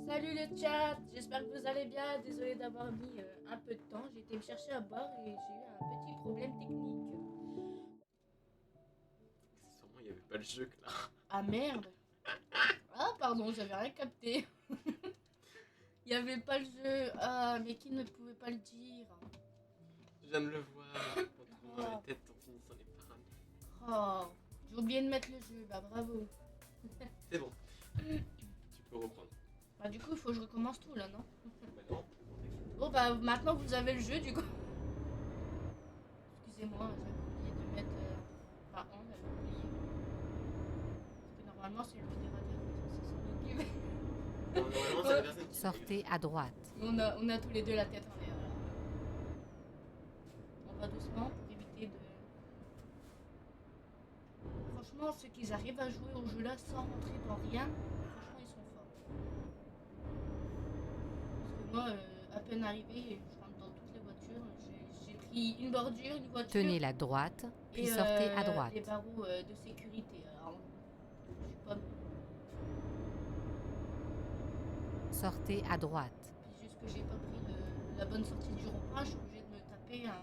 Salut le chat, j'espère que vous allez bien. Désolé d'avoir mis un peu de temps. J'ai été me chercher à boire et j'ai eu un petit problème technique. Sûrement, il n'y avait pas le jeu là. Ah merde. Ah pardon, j'avais rien capté. Il n'y avait pas le jeu. Ah, mais qui ne pouvait pas le dire? Je viens de le voir en tournant la tête en finissant les paramètres. Oh, j'ai oublié de mettre le jeu. Bah bravo. C'est bon. Tu peux reprendre. Bah du coup, il faut que je recommence tout là, non? Bah non. Bon bah maintenant vous avez le jeu du coup. Excusez-moi, j'avais oublié de mettre... Enfin, on avait oublié. Parce que normalement c'est le modérateur qui s'en occupe. Non, normalement, c'est la personne qui Sortez à droite. On a tous les deux la tête en l'air. On va doucement pour éviter de... Franchement, ceux qui arrivent à jouer au jeu là sans rentrer dans rien, franchement ils sont forts. Parce que moi, à peine arrivé, je rentre dans toutes les voitures. J'ai pris une bordure, une voiture. Tenez la droite, puis sortez à droite. Les barreaux de sécurité. Alors, je suis pas... Sortez à droite. Puis juste que j'ai pas pris la bonne sortie du rond-point, je suis obligée de me taper un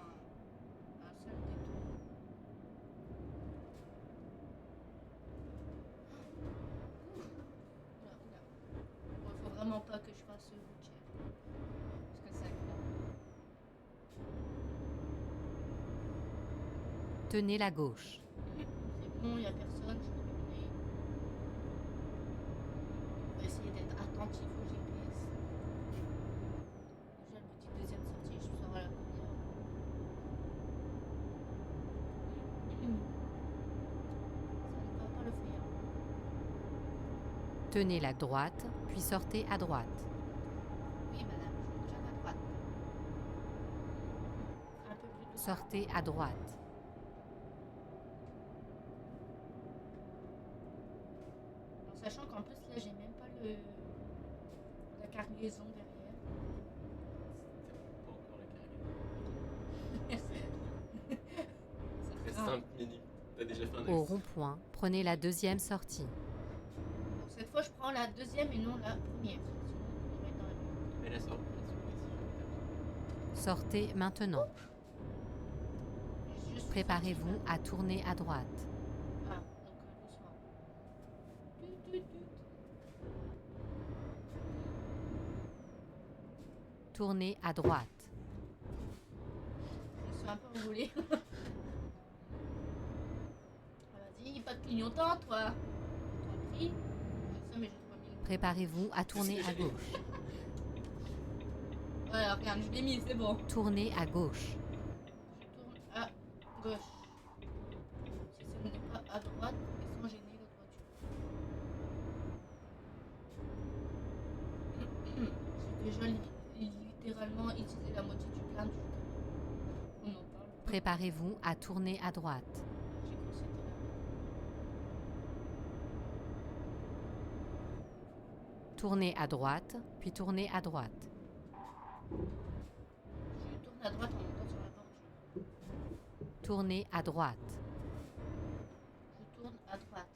seul détour. Oula. Faut vraiment pas que je fasse routière. Parce que c'est grave. Tenez la gauche. C'est bon, il n'y a personne, je vais mener. On va essayer d'être attentif au GPS. Déjà, le petit deuxième sortie, je serai à la première. Ça ne va pas le faire. Tenez la droite, puis sortez à droite. Oui, madame, je suis déjà à droite. Un peu plus doucement. Sortez à droite. En sachant qu'en plus, là, j'ai même pas la cargaison derrière. C'est pas encore la cargaison. Ça fait 5 minutes. T'as déjà fait un Au accident. rond-point, prenez la deuxième sortie. Donc, cette fois, je prends la deuxième et non la première. Sinon, on va être dans la même. Mais la sortie, Sortez maintenant. Je suis Préparez-vous sortie, à tourner à droite. Ah, donc doucement. Tut, tut, tut. Tournez à droite. Je suis un peu envolée. Ah, vas-y, pas de clignotant, toi. Je t'en prie. Je sais, mais j'ai pas mis le... Préparez-vous à tourner à gauche. Ouais, regarde, je l'ai mis, c'est bon. Tournez à gauche. Je tourne à gauche. Si ce n'est pas à droite, et sans gêner l'autre voiture. J'ai déjà littéralement utilisé la moitié du plein du camion. On en parle. Préparez-vous à tourner à droite. J'ai cru que c'était là. Tournez à droite, puis tournez à droite. Je tourne à droite en montant sur la bordure. Tournez à droite. Je tourne à droite.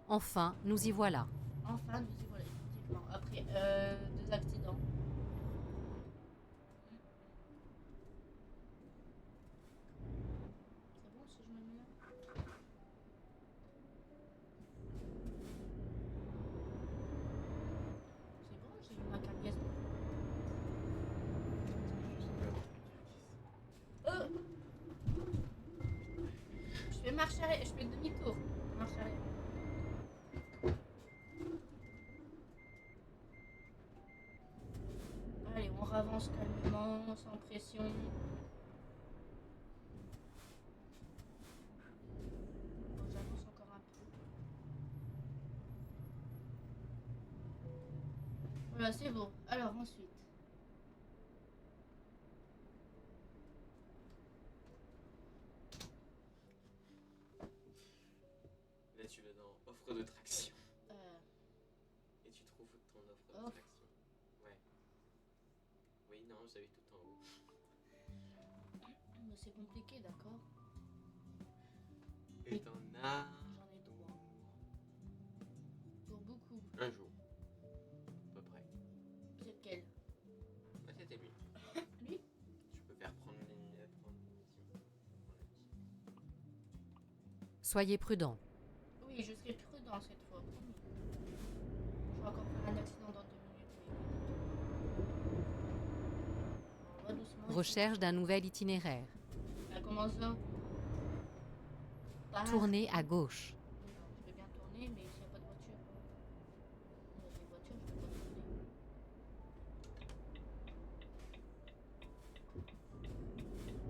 Enfin, nous y voilà. Enfin, nous y voilà, effectivement. Après 2 accidents. C'est bon si je me mets là? C'est bon, j'ai eu ma cargaison. Je fais marche arrière, je fais demi-tour. Marche arrière. Allez, on avance calmement, sans pression. Bon, j'avance encore un peu. Voilà, c'est bon. Alors ensuite. Là, tu vas dans offre de traction. Euh, Et tu trouves ton offre de Offre. traction. Ouais. Oui, non, j'avais tout en haut. mais c'est compliqué, d'accord? Et t'en as. J'en ai 3. Pour beaucoup. Un jour. À peu près. Soyez prudent. Oui, je serai prudent cette fois, promis. Je vais encore faire un accident dans 2 minutes. On va doucement. Recherche d'un nouvel itinéraire. Ah, comment ça? Tournez à gauche. Non, je vais bien tourner, mais s'il n'y a pas de voiture. Il y a des voitures, je vais pas tourner.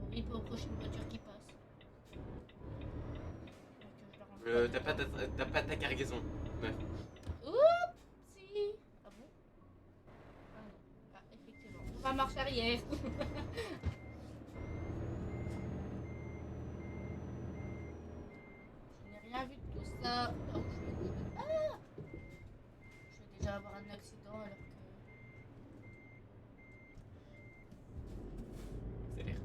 Oui, pour la prochaine voiture qui passe. T'as pas ta cargaison, meuf. Oups, si. Ah bon? Ah non. Ah, effectivement. On va marche arrière. Je n'ai rien vu de tout ça. Donc je vais déjà avoir un accident alors que. Accélère.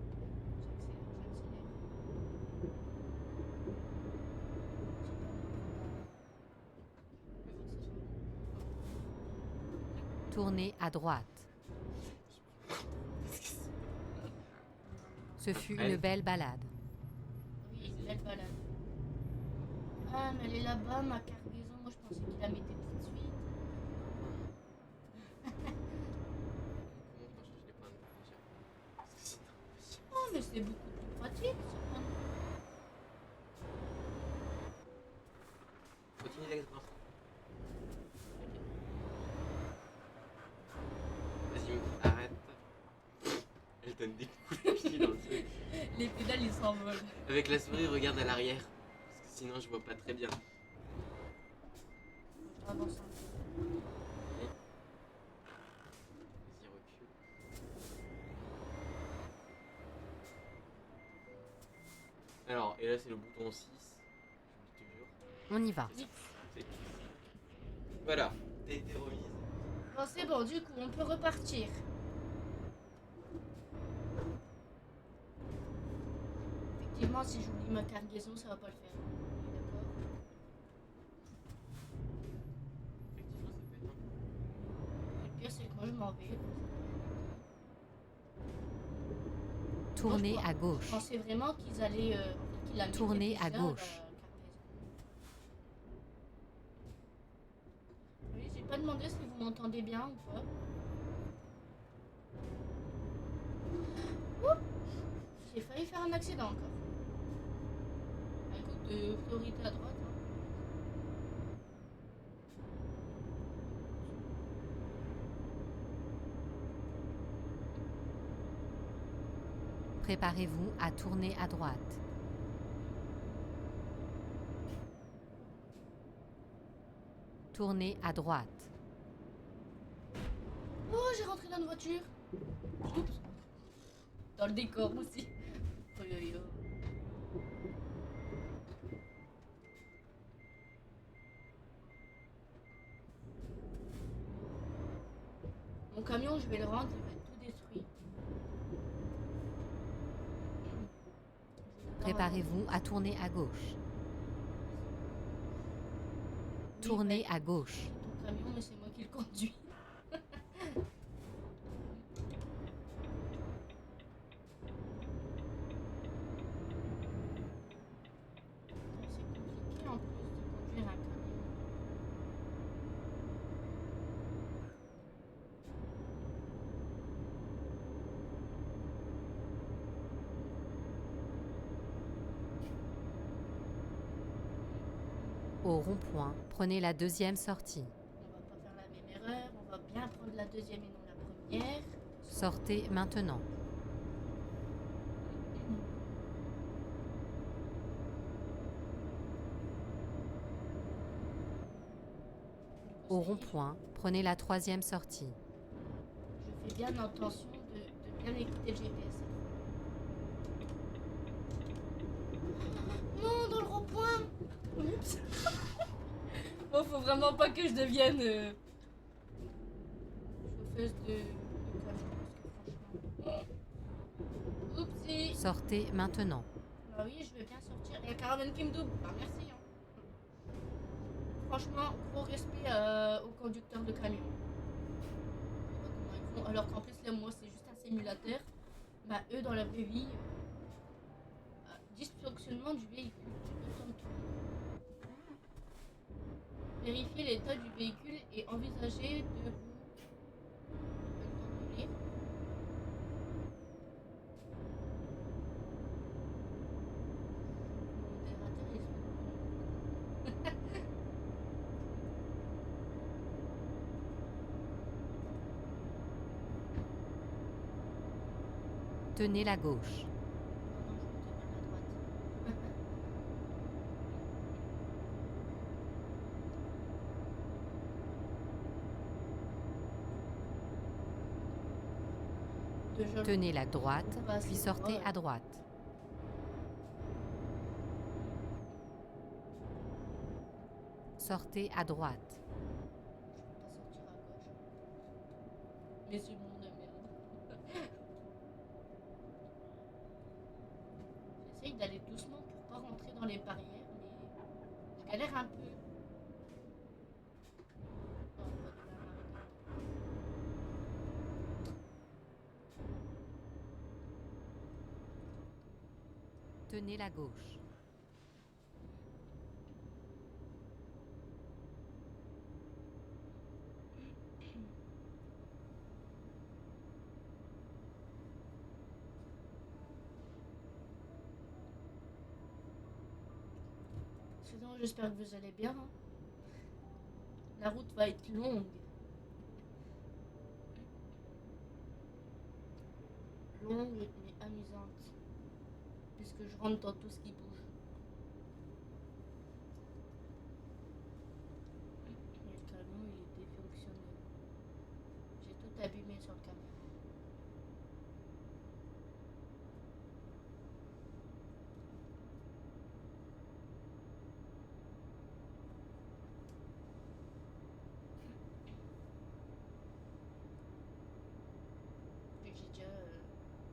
Tournez à droite. Ce fut Allez. une belle balade. Oui, une belle balade. Ah, mais elle est là-bas, ma cargaison. Moi, je pensais qu'il la mettait tout de suite. Comment on change les points de vue déjà? Parce que sinon, Oh, mais c'est beaucoup plus pratique, ce point de vue. continue l'expérience. Vas-y, arrête. Elle donne des coups de pied dans le truc. Les pédales, ils s'envolent. Avec la souris, regarde à l'arrière. Parce que sinon, je vois pas très bien. Je avance un peu. Vas-y, recule. Alors, et là, c'est le bouton 6. J'oublie toujours. On y va. C'est- Voilà, t'as été remise. Bon, c'est bon, du coup, on peut repartir. Effectivement, si j'oublie ma cargaison, ça va pas le faire. On est d'accord? Effectivement, ça fait non. Le pire, c'est que moi, je m'en vais. Tournez à Je gauche. pensais vraiment qu'ils allaient. Qu'ils la mettaient Tournez déjà, à la gauche. cargaison. Oui, j'ai pas demandé si vous m'entendez bien ou pas. Oups, j'ai failli faire un accident encore. Bah, écoute, priorité à droite. Hein. Préparez-vous à tourner à droite. Tournez à droite. Oh, j'ai rentré dans une voiture. Oups. Dans le décor aussi. Oh, yo, yo. Mon camion, je vais le rendre, il va être tout détruit. Préparez-vous à tourner à gauche. Tournez à gauche. Ton camion, mais c'est moi qui le conduis. C'est compliqué en plus de conduire un camion. Au rond-point, prenez la deuxième sortie. On va pas faire la même erreur, on va bien prendre la deuxième et non la première. Sortez maintenant. Au rond-point, prenez la troisième sortie. Je fais bien attention de bien écouter le GPS. Non, dans le rond-point. Oups. Bon, faut vraiment pas que je devienne chauffeuse de camion, parce que franchement... Oupsie. Sortez maintenant. Bah oui, je vais bien sortir. Il y a Caravane qui me double. Bah merci. Hein. Franchement, gros respect aux conducteurs de camion. Je sais pas comment ils font. Alors qu'en plus, là, moi, c'est juste un simulateur. Bah eux, dans la vraie vie, dysfonctionnement du véhicule. J'ai pas besoin de tout. Vérifier l'état du véhicule et envisager de vous... Pas le temps de lire. Tenez la gauche. Tenez la droite, puis sortez à droite. Sortez à droite. Je peux pas sortir à gauche. Mais c'est le monde de merde. J'essaye d'aller doucement pour pas rentrer dans les barrières, mais je galère un peu. Oh, on va devoir arrêter. Tenez la gauche. Sinon, j'espère que vous allez bien. Hein. La route va être longue. Longue mais amusante. Puisque je rentre dans tout ce qui bouge. Et le camion, il est défonctionné. J'ai tout abîmé sur le camion. Et j'ai déjà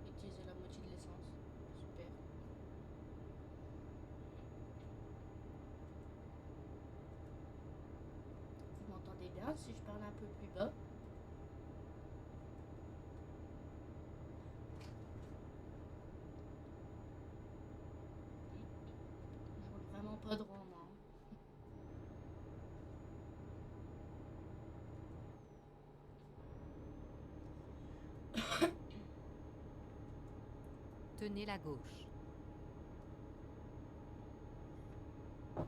utilisé la moitié de l'essence. Super. Vous m'entendez bien si je parle un peu plus bas? Je roule vraiment pas droit, moi. Hein. Tenez la gauche. Ah,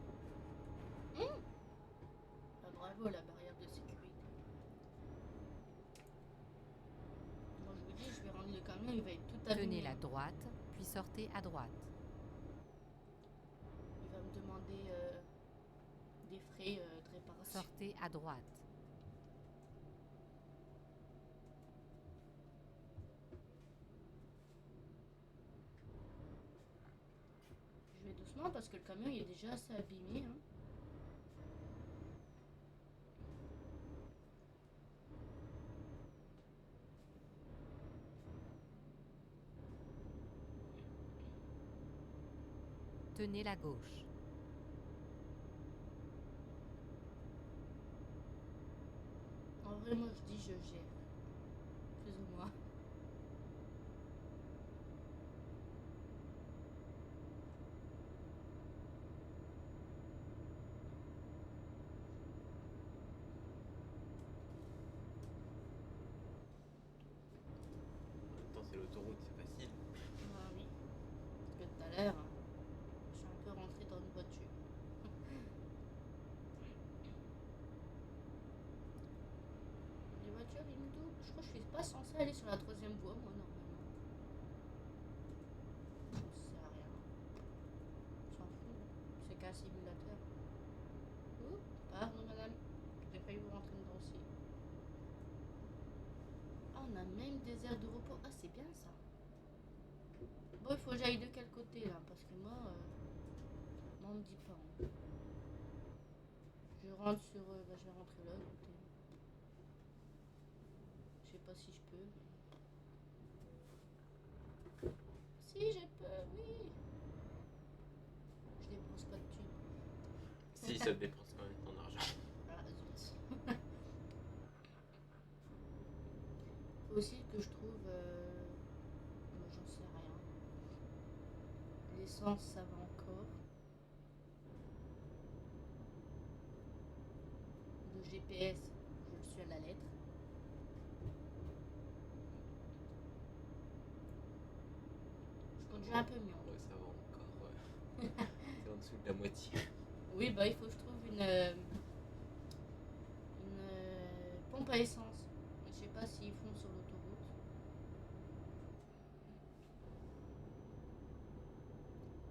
bravo, la barrière de sécurité. Moi, je vous dis, je vais rendre le camion, il va être tout abîmé. Tenez la droite, puis sortez à droite. Il va me demander des frais de réparation. Sortez à droite. Je vais doucement parce que le camion il est déjà assez abîmé. Hein. Tenez la gauche. En vrai, moi je dis je gère. Plus ou moins. En même temps, c'est l'autoroute, c'est facile. Ah oui. Parce que tout à l'heure, je suis un peu rentrée dans une voiture. Les voitures, ils me doublent. Je crois que je suis pas censée aller sur la troisième voie, moi, normalement. Ça sert à rien. On s'en fout. C'est qu'un simulateur. Ouh, pardon, madame. J'ai failli vous rentrer dedans aussi. Ah, on a même des aires de repos. Ah, c'est bien ça. Bon, il faut que j'aille de quel côté là? Parce que moi, on me dit pas. Hein. Je rentre sur. Bah, je vais rentrer là, écoutez. Je sais pas si je peux. Si, je peux, oui. Je dépense pas de thunes. Si, ça te dépense quand même ton argent. Ah, zut. Faut aussi que je trouve. Moi, j'en sais rien. L'essence, ça va encore. GPS, je le suis à la lettre. Je conduis un peu mieux. Ouais, ça va encore. C'est en dessous de la moitié. Oui, bah il faut que je trouve une pompe à essence. Mais je sais pas s'ils font sur l'autoroute.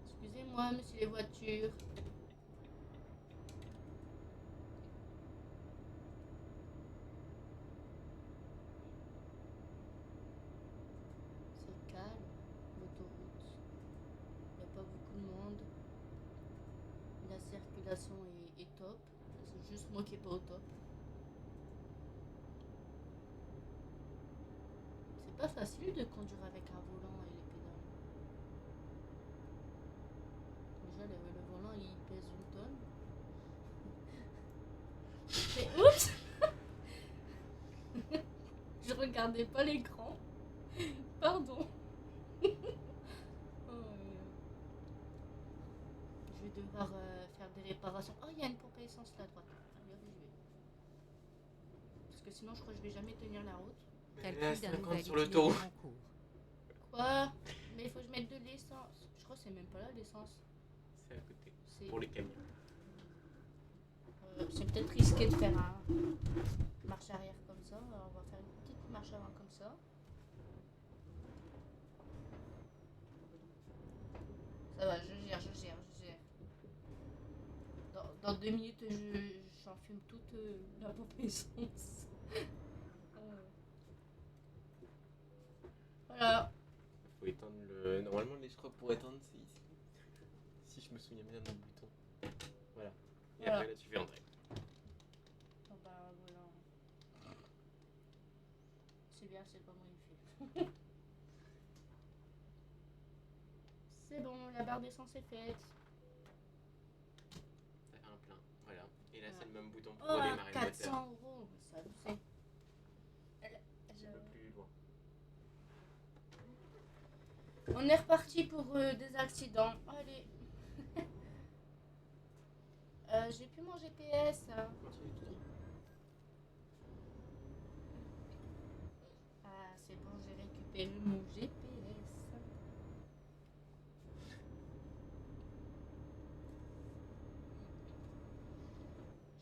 Excusez-moi, monsieur les voitures. C'est calme, l'autoroute. Il n'y a pas beaucoup de monde. La circulation est top. C'est juste moi qui est pas au top. C'est pas facile de conduire avec un volant et les pédales. Déjà, le volant il pèse 1 tonne. Mais oups Je regardais pas l'écran. Pardon. Je vais devoir faire des réparations. Oh, il y a une pompe à essence là à droite. Allez, hop, j'y vais. Parce que sinon, je crois que je vais jamais tenir la route. Calcul là, d'un 50 nouvel sur l'autoroute. itinéraire en cours. Quoi? Mais il faut que je mette de l'essence. Je crois que c'est même pas là l'essence. C'est à côté. C'est Pour les camions. c'est peut-être risqué de faire un marche arrière comme ça. Alors, on va faire une petite marche avant comme ça. Ça va, je gère. Dans 2 minutes, j'enfume toute la pompe à essence. Voilà. Faut éteindre le. Normalement, je crois que pour éteindre, c'est ici. Si je me souviens bien d'un bouton. Voilà. Et Voilà. après, là, tu fais entrer. Bon, bah, voilà. C'est bien, c'est comment il fait. C'est bon, la barre d'essence est faite. Ça fait un plein. Voilà. Et là, Voilà. c'est le même bouton pour Oh, redémarrer le moteur. 400 €, ça le fait. Un peu plus loin. On est reparti pour des accidents. Allez. J'ai plus mon GPS. Continue tout droit. Ah, c'est bon, j'ai récupéré mon GPS.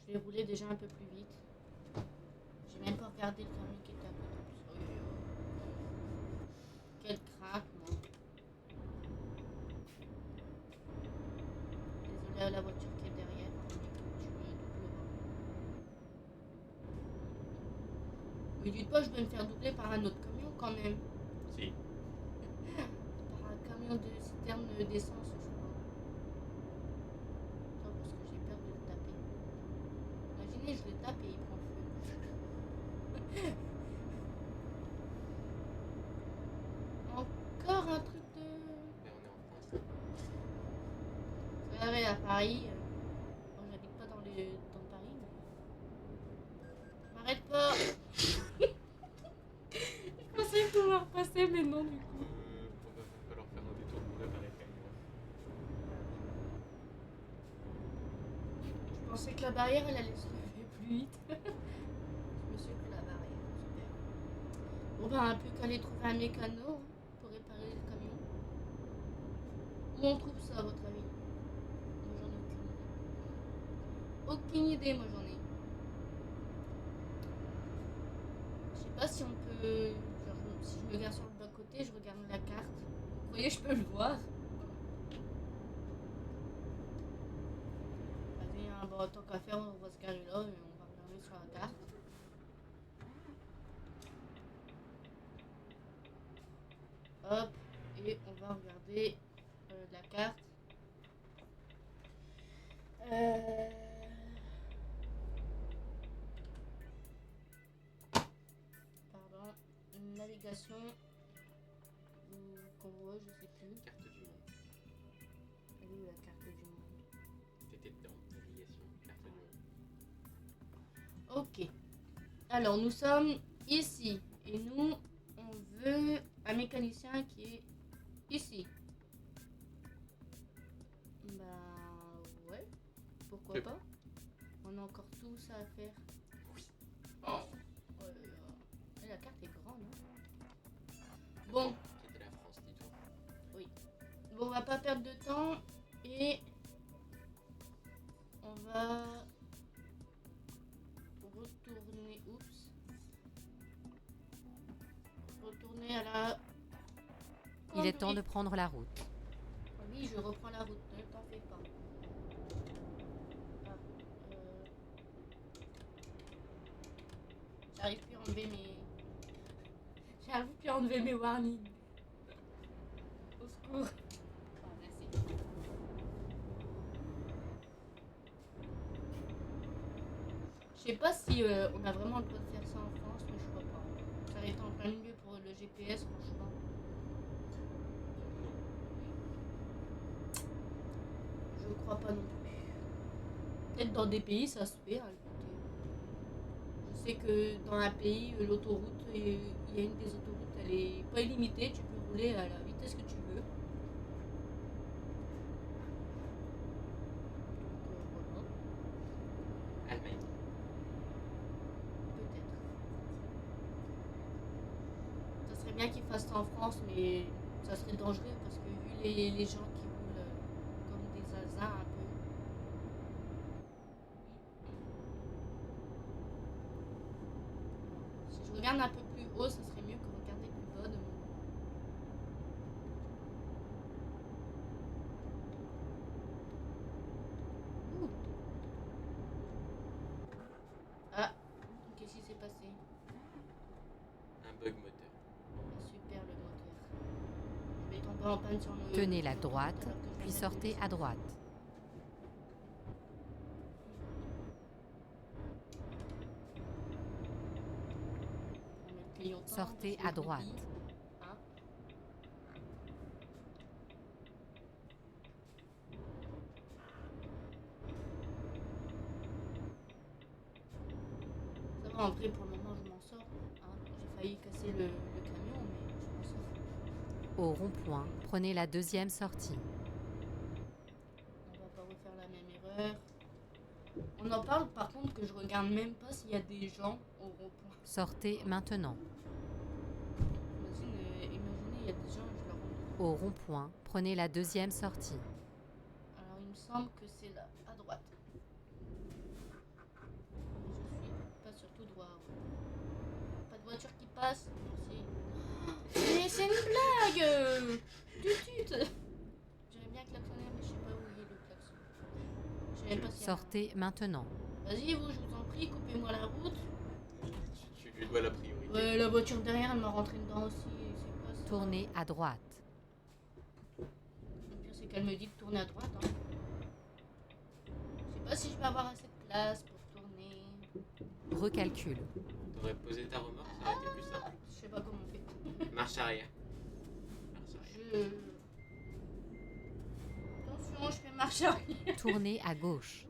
Je vais rouler déjà un peu plus vite. J'ai même pas regardé le camion qui était à côté. Quelle crainte, moi. Désolée à la voiture qui est derrière. Tu me doubleras. Mais dites pas, je vais me faire doubler par un autre camion quand même. Si. Par un camion de citerne d'essence, je crois. Attends, parce que j'ai peur de le taper. Imaginez, je le tape et il prend feu. Encore un truc de... Là, on est en France. Vous savez, à Paris... Bon, j'habite pas dans Paris, mais... M'arrête pas. Je pensais pouvoir passer, mais non, du coup. On va falloir faire un détour pour réparer le camion. Je pensais que la barrière, elle allait se lever plus vite. Je me suis pris la barrière, super. Bon, ben, plus qu'à aller trouver un mécano hein, pour réparer le camion. Où on trouve ça, à votre avis? Moi, j'en ai aucune idée. Aucune idée, moi, j'en ai. Je sais pas si on peut... Genre, si je me gare sur le bas-côté, je regarde la carte. Vous voyez, je peux le voir. Vas-y, hein, bon, tant qu'à faire, on va se garer là et on va regarder sur la carte. Hop, et on va regarder la carte. Pardon, navigation ou convoi, je sais plus. Carte du monde. Elle est où la carte du monde? T'étais dedans. Navigation, carte du monde. Ok. Alors, nous sommes ici. Et nous, on veut un mécanicien qui est ici. Bah, ouais. Pourquoi C'est pas? On a encore tout ça à faire. Bon. Qui était la France, dis-toi. Bon, on va pas perdre de temps et on va retourner. Oups. Retourner à la. Il est temps conduite. de prendre la route. Oui, je reprends la route, ne t'en fais pas. Ah, J'arrive plus à enlever mes. J'arrive plus à enlever mes warnings. Au secours. Ah, merci. Je sais pas si on a vraiment le droit de faire ça en France, mais je crois pas. S'arrêter en plein milieu pour le GPS, franchement. Je crois pas non plus. Peut-être dans des pays ça se fait, hein, écoutez. Je sais que dans un pays, l'autoroute, il y a une des autoroutes, elle est pas illimitée, tu peux rouler à la vitesse que tu veux. Donc voilà, Allemagne. peut-être. Ça serait bien qu'ils fassent ça en France, mais ça serait dangereux parce que vu les gens qui roulent comme des zinzins un peu. Si je regarde un peu plus haut, ça serait mieux que regarder plus bas de mon. Ouh. Ah, qu'est-ce qui s'est passé? Un bug moteur. Ah, super le moteur. Je vais tomber en panne sur le. Tenez la sur le droite, alors que je puis viens sortez à droite. On met le clignotant, Sortez parce à que droite. j'oublie. Hein. Ça va, en vrai, pour le moment, je m'en sors. Hein. J'ai failli casser le camion, mais je m'en sors. Au rond-point, prenez la deuxième sortie. On va pas refaire la même erreur. On en parle par contre que je regarde même pas s'il y a des gens au rond-point. Sortez maintenant. Imaginez, il y a des gens et je leur rentre dedans. Au rond-point, prenez la deuxième sortie. Alors il me semble que c'est là, à droite. Je suis pas sur tout droit. Ouais. Pas de voiture qui passe. Merci. Mais c'est une blague. Du tut. J'aimerais bien klaxonner, mais je sais pas où il est le klaxon. Je sais même pas si. Sortez maintenant. Vas-y, vous, je vous en prie, coupez-moi la route. Tu lui dois la priorité. Ouais, la voiture derrière, elle m'a rentré dedans aussi. C'est quoi ça? Tournez à droite. Le pire, c'est qu'elle me dit de tourner à droite. Hein. Je sais pas si je vais avoir assez de place pour tourner. Recalcule. T'aurais posé ta remorque, ça aurait été plus simple. Je sais pas comment on fait. Marche arrière. Marche arrière. Attention, je fais marche arrière. Tournez à gauche.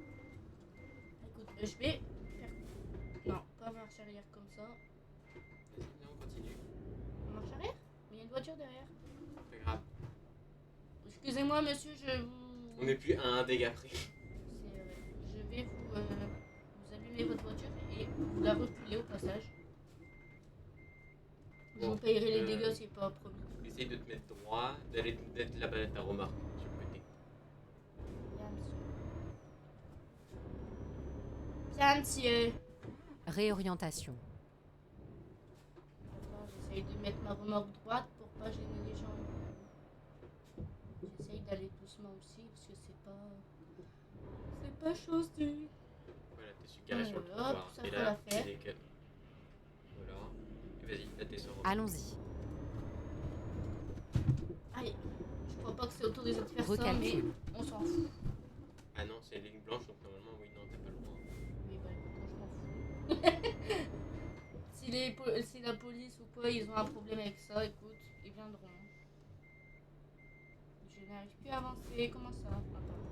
Écoute, je vais faire. Non, pas marche arrière comme ça. Vas-y, viens, on continue. Marche arrière? Mais il y a une voiture derrière. Pas grave. Excusez-moi, monsieur, je vous. On n'est plus à un dégât près. C'est vrai. Je vais vous allumer votre voiture et vous la reculer au passage. Je vous payerai les dégâts, c'est pas promis. Essaye de te mettre droit, d'aller te mettre là-bas ta remorque sur le côté. Bien, monsieur. Bien, monsieur. Réorientation. Attends, j'essaye de mettre ma remorque droite pour pas gêner les gens. J'essaye d'aller doucement aussi parce que c'est pas chose du. Voilà, t'es garé sur le Hop, trottoir. ça Et fera là, l'affaire. c'est calme. Voilà. Et vas-y, là t'es sur remorque. Allons-y. Aïe, je crois pas que c'est autorisé de faire ça, mais Recalcule. on s'en fout. Ah non, c'est ligne blanche, donc normalement, oui, non, t'es pas loin. Mais bah écoute, moi, je m'en fous. Si la police ou quoi, ils ont un problème avec ça, écoute, ils viendront. Je n'arrive plus à avancer, comment ça? Attends.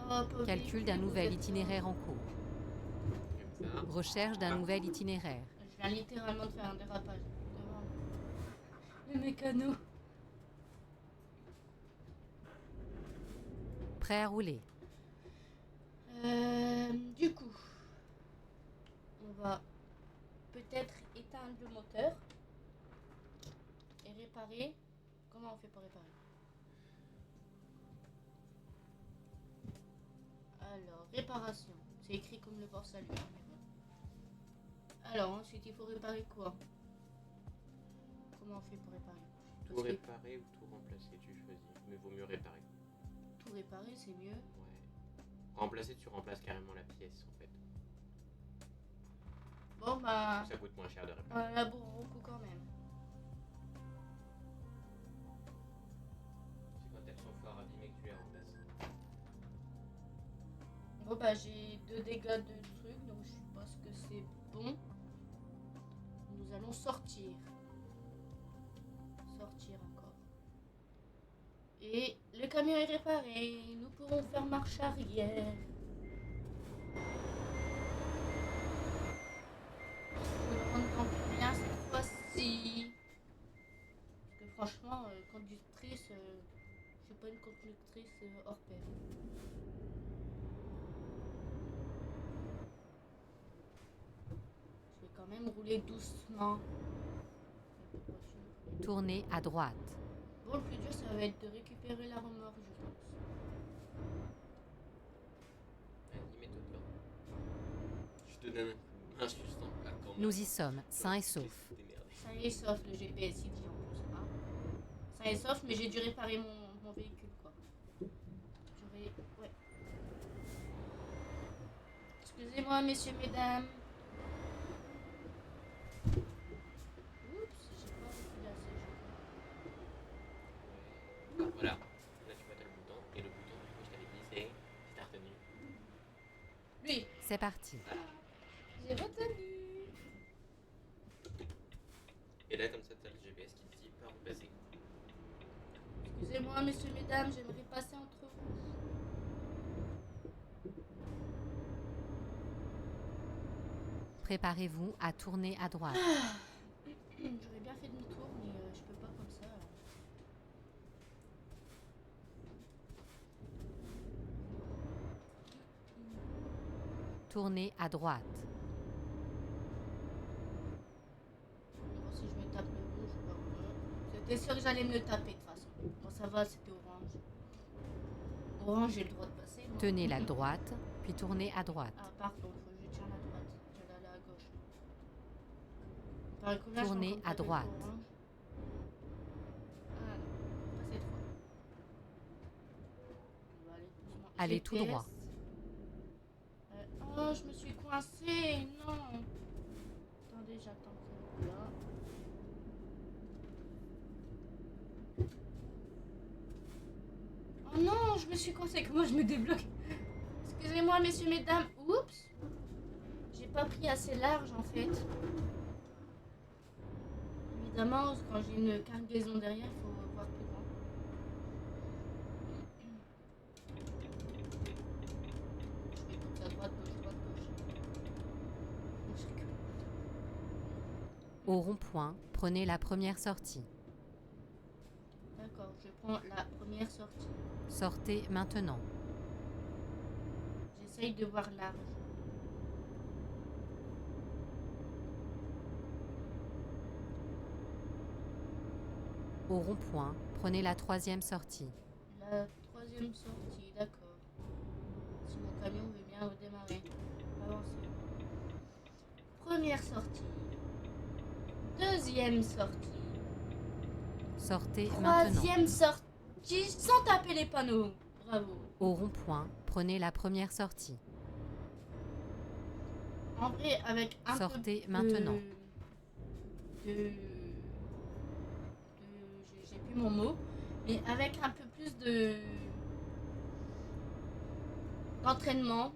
Hop, Calcul d'un nouvel itinéraire en cours. Comme ça. Recherche d'un nouvel itinéraire. Je viens littéralement de faire un dérapage. Devant le mécano. Prêt à rouler. Du coup, on va peut-être éteindre le moteur et réparer. Comment on fait pour réparer? Alors, réparation. C'est écrit comme le port salut. Alors, ensuite, il faut réparer quoi? Comment on fait pour réparer? Tout Parce que réparer ou tout remplacer, tu choisis. Mais vaut mieux réparer. tout réparer, c'est mieux. Ouais. Remplacer, tu remplaces carrément la pièce en fait. Bon, bah, Ça coûte moins cher de réparer. un labor beaucoup quand même. C'est quand elles sont fort abîmées que tu les remplaces. Bon, bah, j'ai 2 dégâts de trucs, donc je suppose que c'est bon. Nous allons sortir. Sortir encore. Et le camion est réparé. Nous pourrons faire marche arrière. Je ne prendrai plus rien cette fois-ci. Parce que franchement, conductrice, je suis pas une conductrice hors pair. Je vais quand même rouler doucement. Tournez à droite. Bon, le plus dur, ça va être de récupérer la remorque, je pense. Vas-y, mets-toi dedans. Je te donne un coup de main juste en attendant. Nous y sommes, sains et saufs. Ça y est, sauf le GPS, il dit en plus. Hein. Ça y est, sauf, mais j'ai dû réparer mon véhicule, quoi. J'aurais... Ouais. Excusez-moi, messieurs, mesdames. Oups, j'ai pas reculé assez, je crois. Ouais. Ah, voilà. Là, tu vois, t'as le bouton. Et le bouton, du coup, je t'avais dit, c'est si t'as retenu. Lui, C'est parti. j'ai retenu. Et là, comme ça, t'as le GPS qui te dit par où passer. Excusez-moi, messieurs, mesdames, j'aimerais passer entre vous. Préparez-vous à tourner à droite. J'aurais bien fait demi-tour, mais je peux pas comme ça. Tournez à droite. Bon, si je me tape le rouge, bah, c'était sûr que j'allais me le taper de toute façon. Bon, ça va, c'était orange. Orange, j'ai le droit de passer. Moi. Tenez la droite, puis tournez à droite. Ah, pardon, faut que je tienne la droite. J'allais aller à gauche. Par contre, là, Tournez je suis encore à tapé droite. pour orange. Ah non, pas cette fois. On va aller doucement. Allez tout GPS. droit. Oh, je me suis coincée. Non. Attendez, j'attends que là. Oh non, je me suis coincée. Comment je me débloque? Excusez-moi, messieurs, mesdames. Oups. J'ai pas pris assez large en fait. Évidemment, quand j'ai une cargaison derrière, il faut voir plus grand. Je fais tout à droite, gauche, droite, gauche. Non, je rigole. Au rond-point, prenez la première sortie. D'accord, je prends la première sortie. Sortez maintenant. J'essaye de voir large. Au rond-point, prenez la troisième sortie. La troisième sortie, d'accord. Si mon camion veut bien redémarrer. Avancer. Première sortie. Deuxième sortie. Sortez maintenant. Troisième sortie sans taper les panneaux. Bravo. Au rond-point, prenez la première sortie. En vrai, avec un Sortez peu maintenant. j'ai plus mon mot, mais avec un peu plus d'entraînement,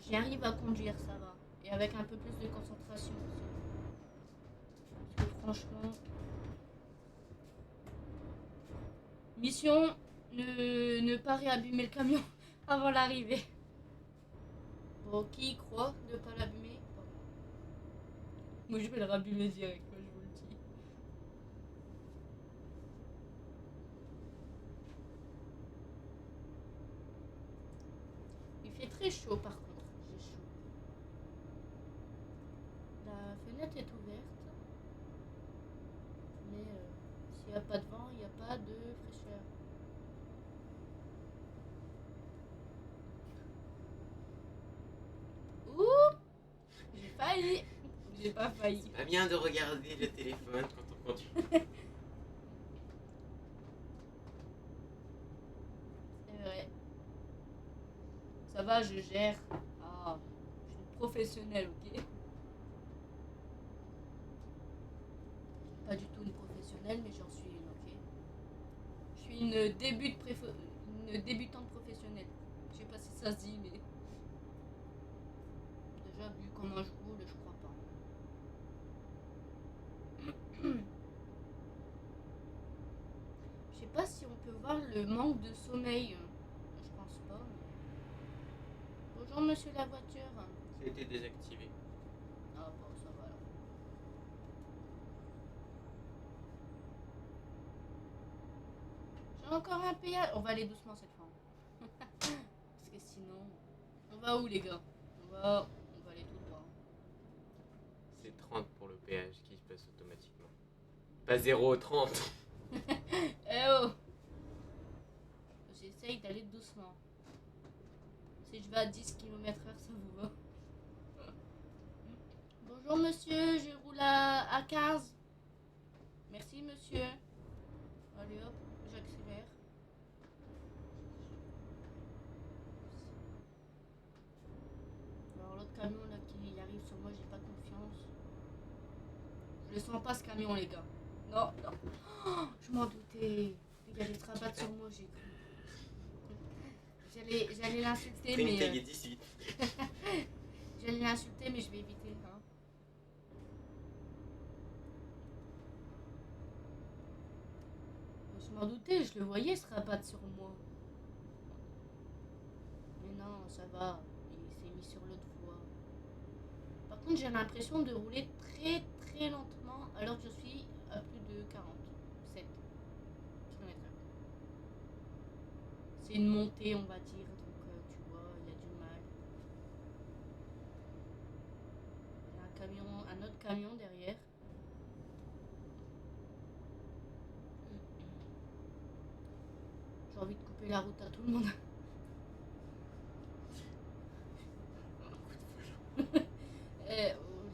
j'y arrive à conduire, ça va. Et avec un peu plus de concentration aussi. Parce que franchement, mission, ne pas réabîmer le camion avant l'arrivée. Bon, qui y croit ne pas l'abîmer? Pas moi. Moi, je vais le rabîmer direct, moi, je vous le dis. Il fait très chaud, par contre. J'ai chaud. La fenêtre est ouverte. n'y a pas de vent, il n'y a pas de fraîcheur. Ouh, j'ai failli. J'ai pas failli. C'est pas bien de regarder le téléphone quand on conduit. C'est vrai. Ça va, je gère. Ah, je suis professionnelle, ok? Pas du tout une professionnelle, mais j'en suis une, ok? Je suis une débutante professionnelle. Je sais pas si ça se dit, mais déjà vu comment je roule, je crois pas. Je sais pas si on peut voir le manque de sommeil. Je pense pas. Bonjour monsieur la voiture. Ça a été désactivé. Ah bon, ça va alors. J'ai encore un péage. On va aller doucement cette fois. Parce que sinon... On va où les gars? On va aller tout droit. C'est 30 pour le péage qui se passe automatiquement. Pas 0,30. Eh oh! J'essaye d'aller doucement. Si je vais à 10 km/h, ça vous va? Bonjour monsieur, je roule à 15. Merci monsieur. Allez hop, j'accélère. Alors l'autre camion là qui arrive sur moi, j'ai pas confiance. Je le sens pas ce camion les gars. Non, non. Oh, je m'en doutais. Il allait se rabattre sur moi, j'ai cru. J'allais l'insulter, mais... Trinité 18. J'allais l'insulter, mais je vais éviter. Hein. Je m'en doutais, je le voyais se rabattre sur moi. Mais non, ça va. Il s'est mis sur l'autre voie. Par contre, j'ai l'impression de rouler très très lentement alors que je suis à plus de 47 km/h. C'est une montée, on va dire, donc tu vois, il y a du mal. Il y a un autre camion derrière. J'ai envie de couper la route à tout le monde.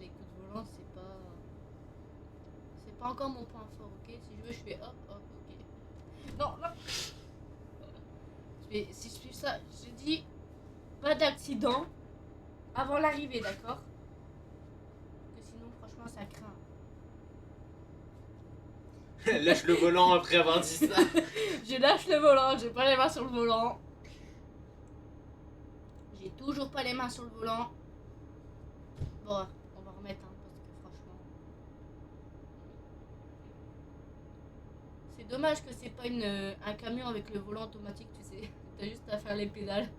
Les coups de volant, c'est pas encore mon point fort, ok? Si je veux, je fais hop, hop, ok. Non, non. Si je fais ça, je dis pas d'accident avant l'arrivée, d'accord? Que sinon, franchement, ça craint. Lâche le volant après avoir dit ça. Je lâche le volant, j'ai pas les mains sur le volant. J'ai toujours pas les mains sur le volant. Bon, on va remettre, hein, parce que franchement... C'est dommage que c'est pas un camion avec le volant automatique, tu sais. T'as juste à faire les pédales.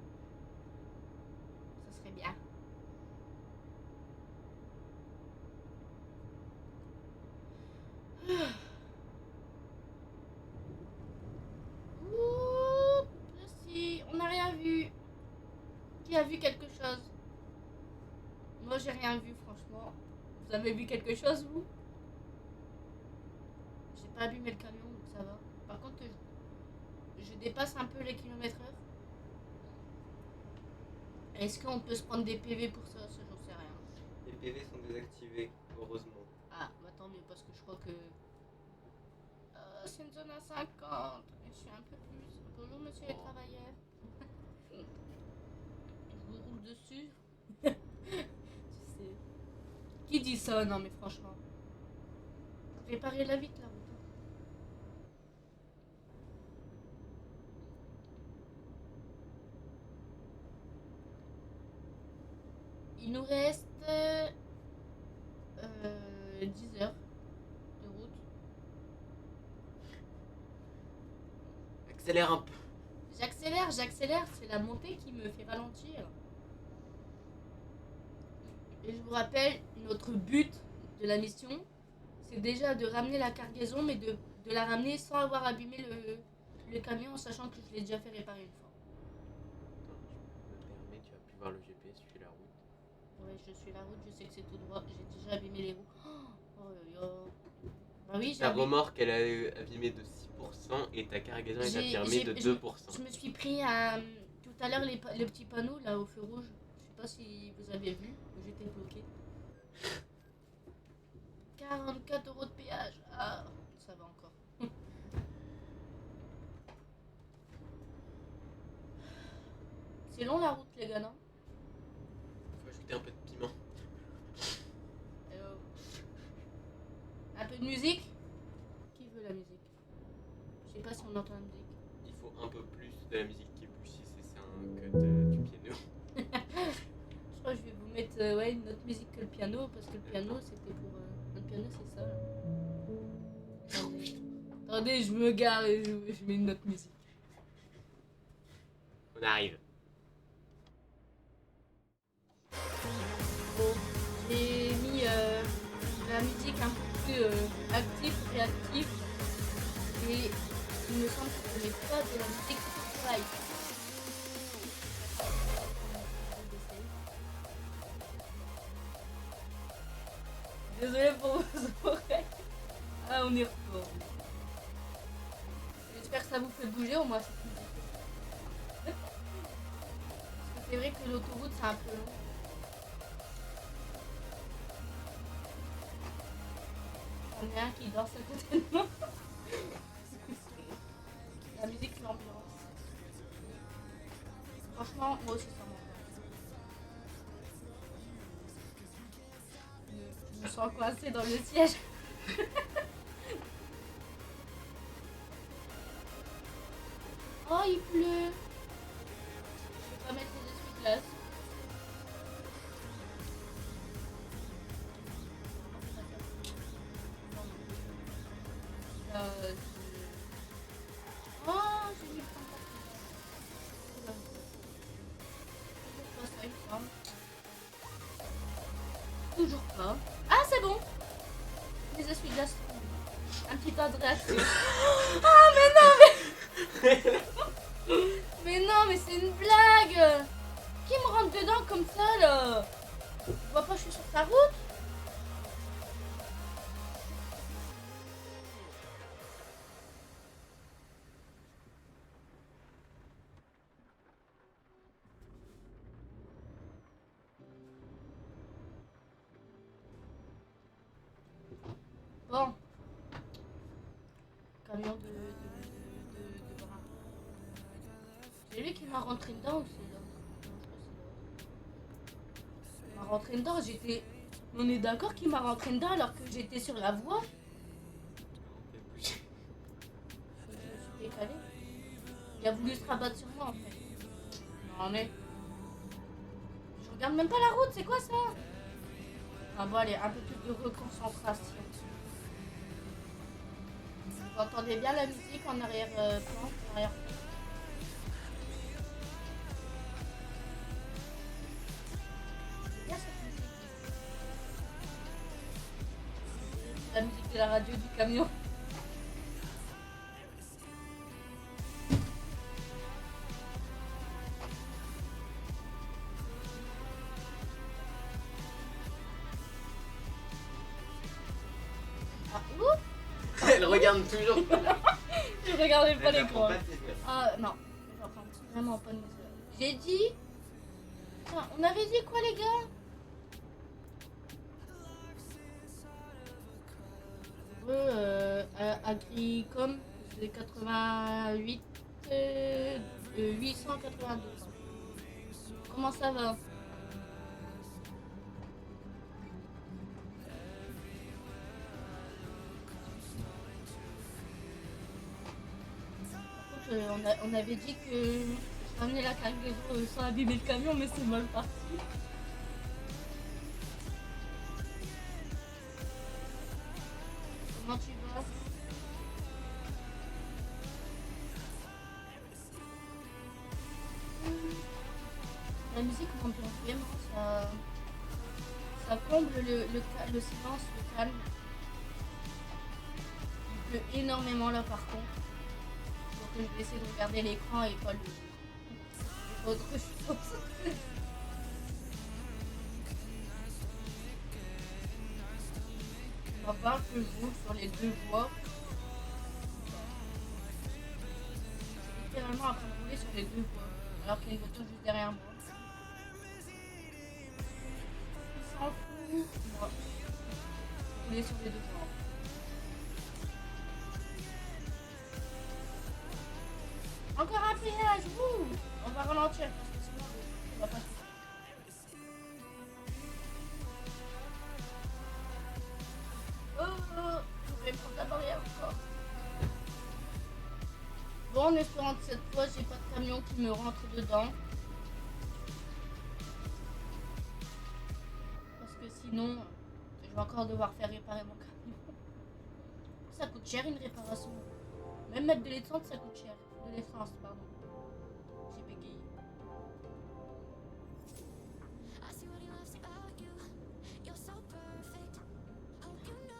Ça serait bien. Ouh, si, on n'a rien vu. Qui a vu quelque chose? Moi, j'ai rien vu, franchement. Vous avez vu quelque chose, vous? J'ai pas allumé le camion, donc ça va. Par contre, je dépasse un peu les kilomètres/heure. Est-ce qu'on peut se prendre des PV pour ça? Ça, j'en sais rien. Les PV sont désactivés, heureusement. Ah, bah tant mieux, parce que je crois que... c'est une zone à 50. Je suis un peu plus... Bonjour, monsieur les travailleurs. Je vous roule dessus. Tu sais. Qui dit ça? Non, mais franchement. Réparez-la vite, la route. Il nous reste 10 heures de route. Accélère un peu. J'accélère, c'est la montée qui me fait ralentir. Et je vous rappelle, notre but de la mission, c'est déjà de ramener la cargaison, mais de la ramener sans avoir abîmé le camion, en sachant que je l'ai déjà fait réparer une fois. Attends, je me permets, tu vas plus voir le GPS, tu fais la route. Ouais, je suis la route, je sais que c'est tout droit, j'ai déjà abîmé les roues. Oh, Bah oui, Ta remorque, elle a abîmé de 6% et ta cargaison est affirmée de 2%. Je me suis pris tout à l'heure les petits panneaux là au feu rouge. Je sais pas si vous avez vu, j'étais bloqué. 44 € de péage. Ah, ça va encore. C'est long la route, les gars, non? Faut ajouter un peu de piment. Un peu de musique? Qui veut la musique? Je sais pas si on entend la musique. Il faut un peu plus de la musique qui bouge si c'est ça que du piano. Je crois que je vais vous mettre une autre musique que le piano parce que le piano c'était pour. Le piano c'est ça. Là. Attendez, je me gare et je mets une autre musique. On arrive. Bon, j'ai mis la musique un peu plus active, réactive. Et il me semble que ce n'est pas de la musique qui travaille. Désolée pour vos oreilles. Ah, on y retourne. J'espère que ça vous fait bouger au moins. Parce que c'est vrai que l'autoroute c'est un peu long. On a un qui danse à côté de moi. La musique, l'ambiance. Franchement, moi aussi ça m'envoie. Je me sens coincée dans le siège. Oh, il pleut. Je vais pas mettre les essuie-glaces. Oh, j'ai mis le temps. Toujours pas. Ah, c'est bon. Les essuie-glaces. Un petit temps de réaction. Ah, mais non, mais... mais non, mais c'est une blague. Qui me rentre dedans comme ça, là? Tu vois pas, je suis sur ta route? Bon. Camion de bras. C'est lui qui m'a rentré dedans ou c'est l'autre? Il m'a rentré dedans, j'étais... On est d'accord qu'il m'a rentré dedans alors que j'étais sur la voie? Je me suis décalée. Il a voulu se rabattre sur moi en fait. Non mais... Je regarde même pas la route, c'est quoi ça? Ah bon allez, un peu plus de reconcentration. Vous entendez bien la musique en arrière-plan, en arrière-plan. C'est bien cette musique. La musique de la radio du camion. Ah, ouh! Elle regarde toujours pas. Je regardais pas Elle l'écran. apprend pas tes notes. Ah non, j'entends vraiment pas de mes oreilles. J'ai dit... Enfin, on avait dit quoi les gars? Agricom, c'est 88 882. Comment ça va? On avait dit que je ramenais la cargaison sans abîmer le camion, mais c'est mal parti. Comment tu vas? La musique m'ambiance vraiment, ça comble le silence, le calme. Il pleut énormément là par contre. Donc je vais essayer de regarder l'écran et pas autre chose. va voir que je roule sur les deux voies. J'ai littéralement en train de rouler sur les deux voies. Alors qu'il y a une voiture juste derrière moi. Il s'en fout. Moi. Rouler sur les deux voies. Encore un péage, wouh! On va ralentir parce que sinon on va pas se... Oh, je vais prendre la barrière encore. Bon, en espérant que cette fois j'ai pas de camion qui me rentre dedans. Parce que sinon, je vais encore devoir faire réparer mon camion. Ça coûte cher une réparation. Même mettre de l'essence, ça coûte cher. De l'essence, pardon. J'ai bégayé.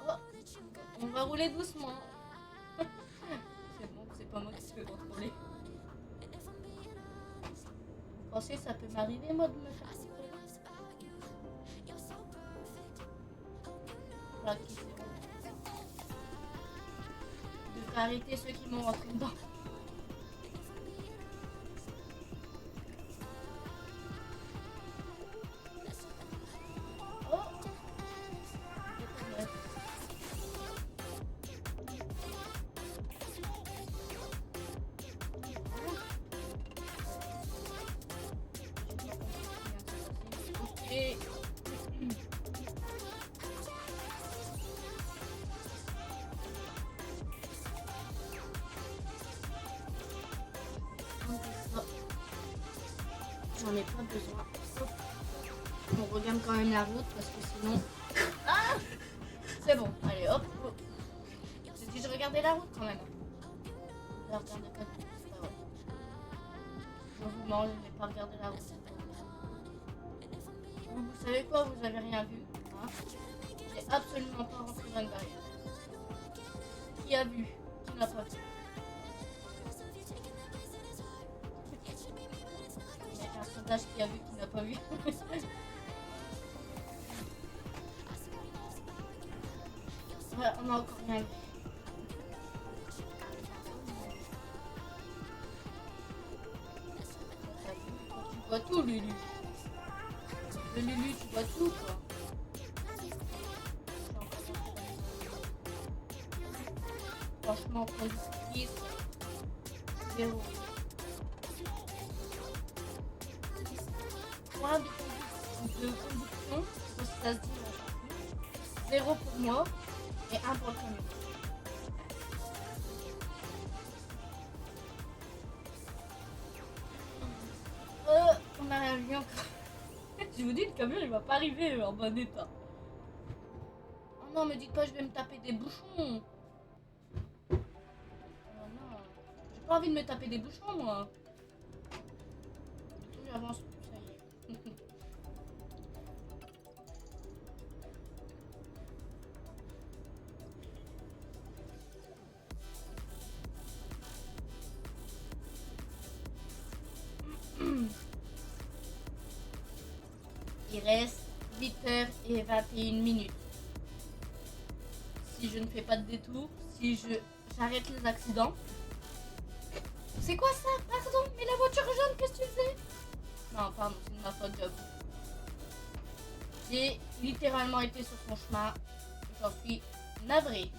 Oh, on va rouler doucement. C'est bon, c'est pas moi qui se fait contrôler. Vous pensez que ça peut m'arriver, moi, de me faire contrôler? Voilà, qui c'est bon. Je devrais arrêter ceux qui m'ont rentré dedans. J'en ai pas besoin. On regarde quand même la route parce que sinon... Ah, c'est bon, allez hop. J'ai dit je regardais la route quand même. Je regardais pas tout, c'est pas vrai. Je vous mens, je n'ai pas regardé la route. Vous savez quoi, vous avez rien vu. Hein, j'ai absolument pas rentré dans une barrière. Qui a vu? Qui n'a pas vu? Qui a vu, qui n'a pas vu. Ouais, on a encore rien vu. Tu vois tout, Lulu. Le Lulu, tu vois tout, quoi. Franchement, conductrice, zéro. Point de conduction, je sais pas si ça se dit, mais 0 pour moi et 1 pour le camion. On a rien vu encore. Je vous dis, le camion il va pas arriver en bon état. Oh non, me dites pas, je vais me taper des bouchons. Oh non, j'ai pas envie de me taper des bouchons, moi. J'avance. Il reste 8h21. Si je ne fais pas de détour, si j'arrête les accidents. C'est quoi ça? Pardon, mais la voiture jaune, qu'est-ce que tu faisais? Non, pardon, c'est de ma faute, j'avoue. J'ai littéralement été sur son chemin. J'en suis navrée.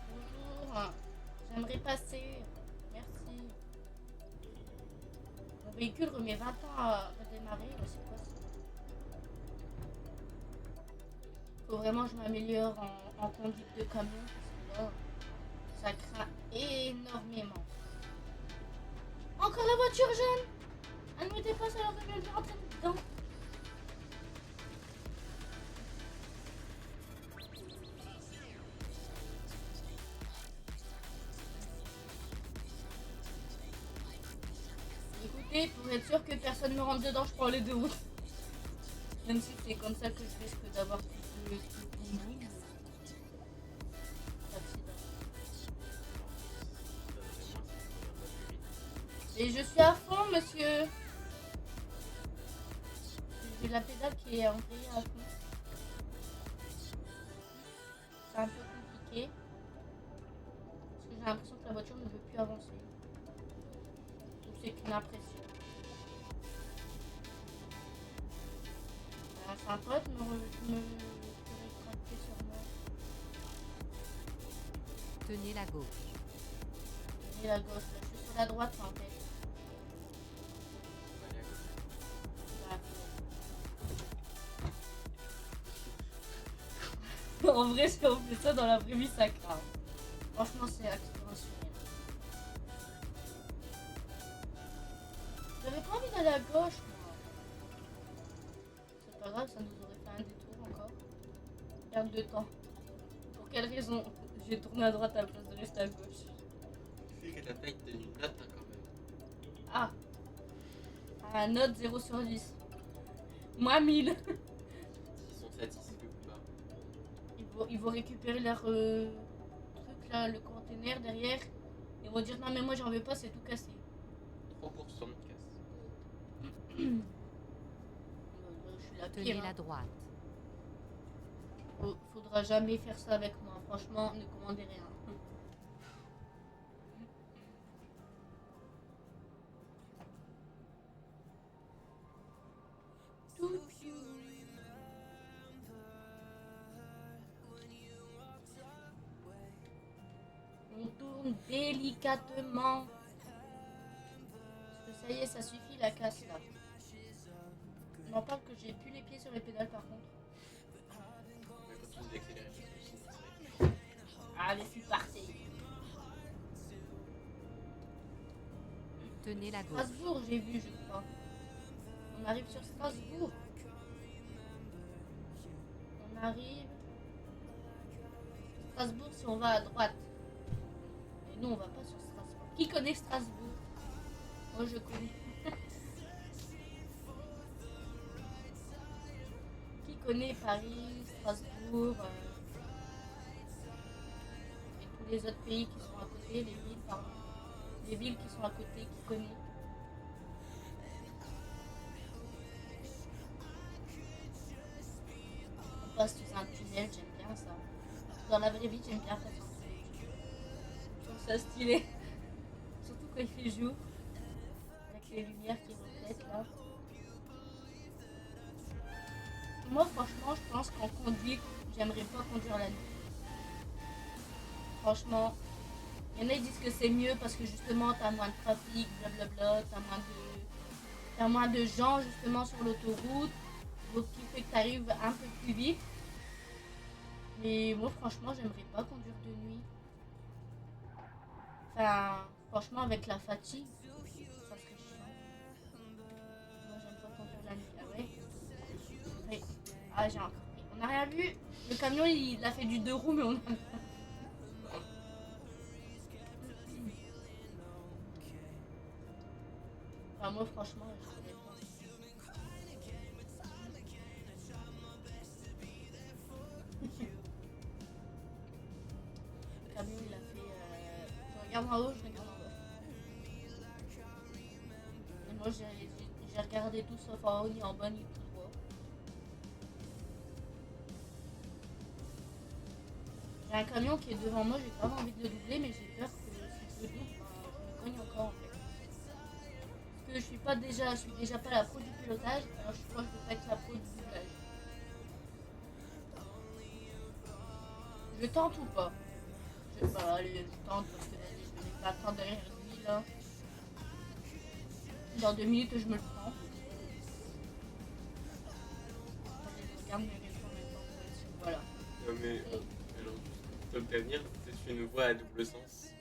Bonjour. J'aimerais passer. Merci. Mon véhicule remet 20 ans à redémarrer. C'est quoi ça? Faut vraiment que je m'améliore en conduite de camion. Parce que là, ça craint énormément. Encore la voiture jaune! Elle me dépasse alors que je viens de rentrer dedans. Écoutez, pour être sûr que personne ne rentre dedans, je prends les deux routes. Même si c'est comme ça que je risque d'avoir plus de boum. Et je suis à fond, monsieur. J'ai la pédale qui est envoyée à fond. un peu compliqué. Parce que j'ai l'impression que la voiture ne veut plus avancer. Donc c'est qu'une impression. C'est un pote me rétracter sur moi. Tenez la gauche. Et la gauche, là, je suis sur la droite en fait. Voilà. En vrai, si on fait ça dans la vraie vie, ça craint. Franchement, c'est accident sur rien. J'avais pas envie d'aller à gauche, moi. C'est pas grave, ça nous aurait fait un détour encore. Perte de temps. Pour quelle raison j'ai tourné à droite à la place de rester à gauche? Tu sais que t'as pas été une note hein, quand même. Ah, un note 0 sur 10. Moi 1000. Ils sont satisfaits ou pas? Ils vont récupérer leur truc là, le conteneur derrière. Ils vont dire non mais moi j'en veux pas, c'est tout cassé. 3% de casse. Je suis la Tenez pire. la Hein. droite. Faudra jamais faire ça avec moi. Franchement, ne commandez rien. On tourne délicatement. Parce que ça y est, ça suffit la casse là. On en parle que j'ai plus les pieds sur les pédales par contre. Mais continue d'accélérer parce que sinon ça va être Allez, c'est parti. Tenez la gauche. Strasbourg, j'ai vu, je crois. On arrive sur Strasbourg. On arrive. Strasbourg, si on va à droite. Mais nous, on va pas sur Strasbourg. Qui connaît Strasbourg? Moi, je connais. Qui connaît Paris, Strasbourg et tous les autres pays qui sont à côté, les villes, pardon. Les villes qui sont à côté, qui connaît? On passe sous un tunnel, j'aime bien ça. Dans la vraie vie, j'aime bien faire ça. Je trouve ça stylé. Surtout quand il fait jour. Avec les lumières qui reflètent là. Moi, franchement, je pense qu'en conduite, j'aimerais pas conduire la nuit. Franchement, il y en a qui disent que c'est mieux parce que justement, t'as moins de trafic, blablabla, t'as moins de gens justement sur l'autoroute, donc qui fait que t'arrives un peu plus vite. Mais moi, franchement, j'aimerais pas conduire de nuit. Enfin, franchement, avec la fatigue, ça serait chiant. Moi, j'aime pas conduire la nuit. Ah ouais? Oui. Ah, j'ai encore pris. On n'a rien vu. Le camion, il a fait du 2 roues, mais on a... Enfin, moi, franchement, je savais pas. Le camion, il a fait... Je regarde en haut, je regarde en bas. Et moi, j'ai regardé tout sauf en haut, ni en bas, ni tout droit. J'ai un camion qui est devant moi, j'ai pas envie de le doubler, mais j'ai peur que si je le double, je me cogne encore en fait. Parce que je suis déjà pas la pro du pilotage, alors je crois que je peux pas être la pro du doublage. Je tente ou pas? Je sais pas, allez, je tente parce que vas-y, je vais pas attendre derrière lui là. Dans 2 minutes, je me le prends. Allez, je regarde mes réseaux en même temps. Voilà. Non mais alors, top d'avenir, c'est une voie à double sens.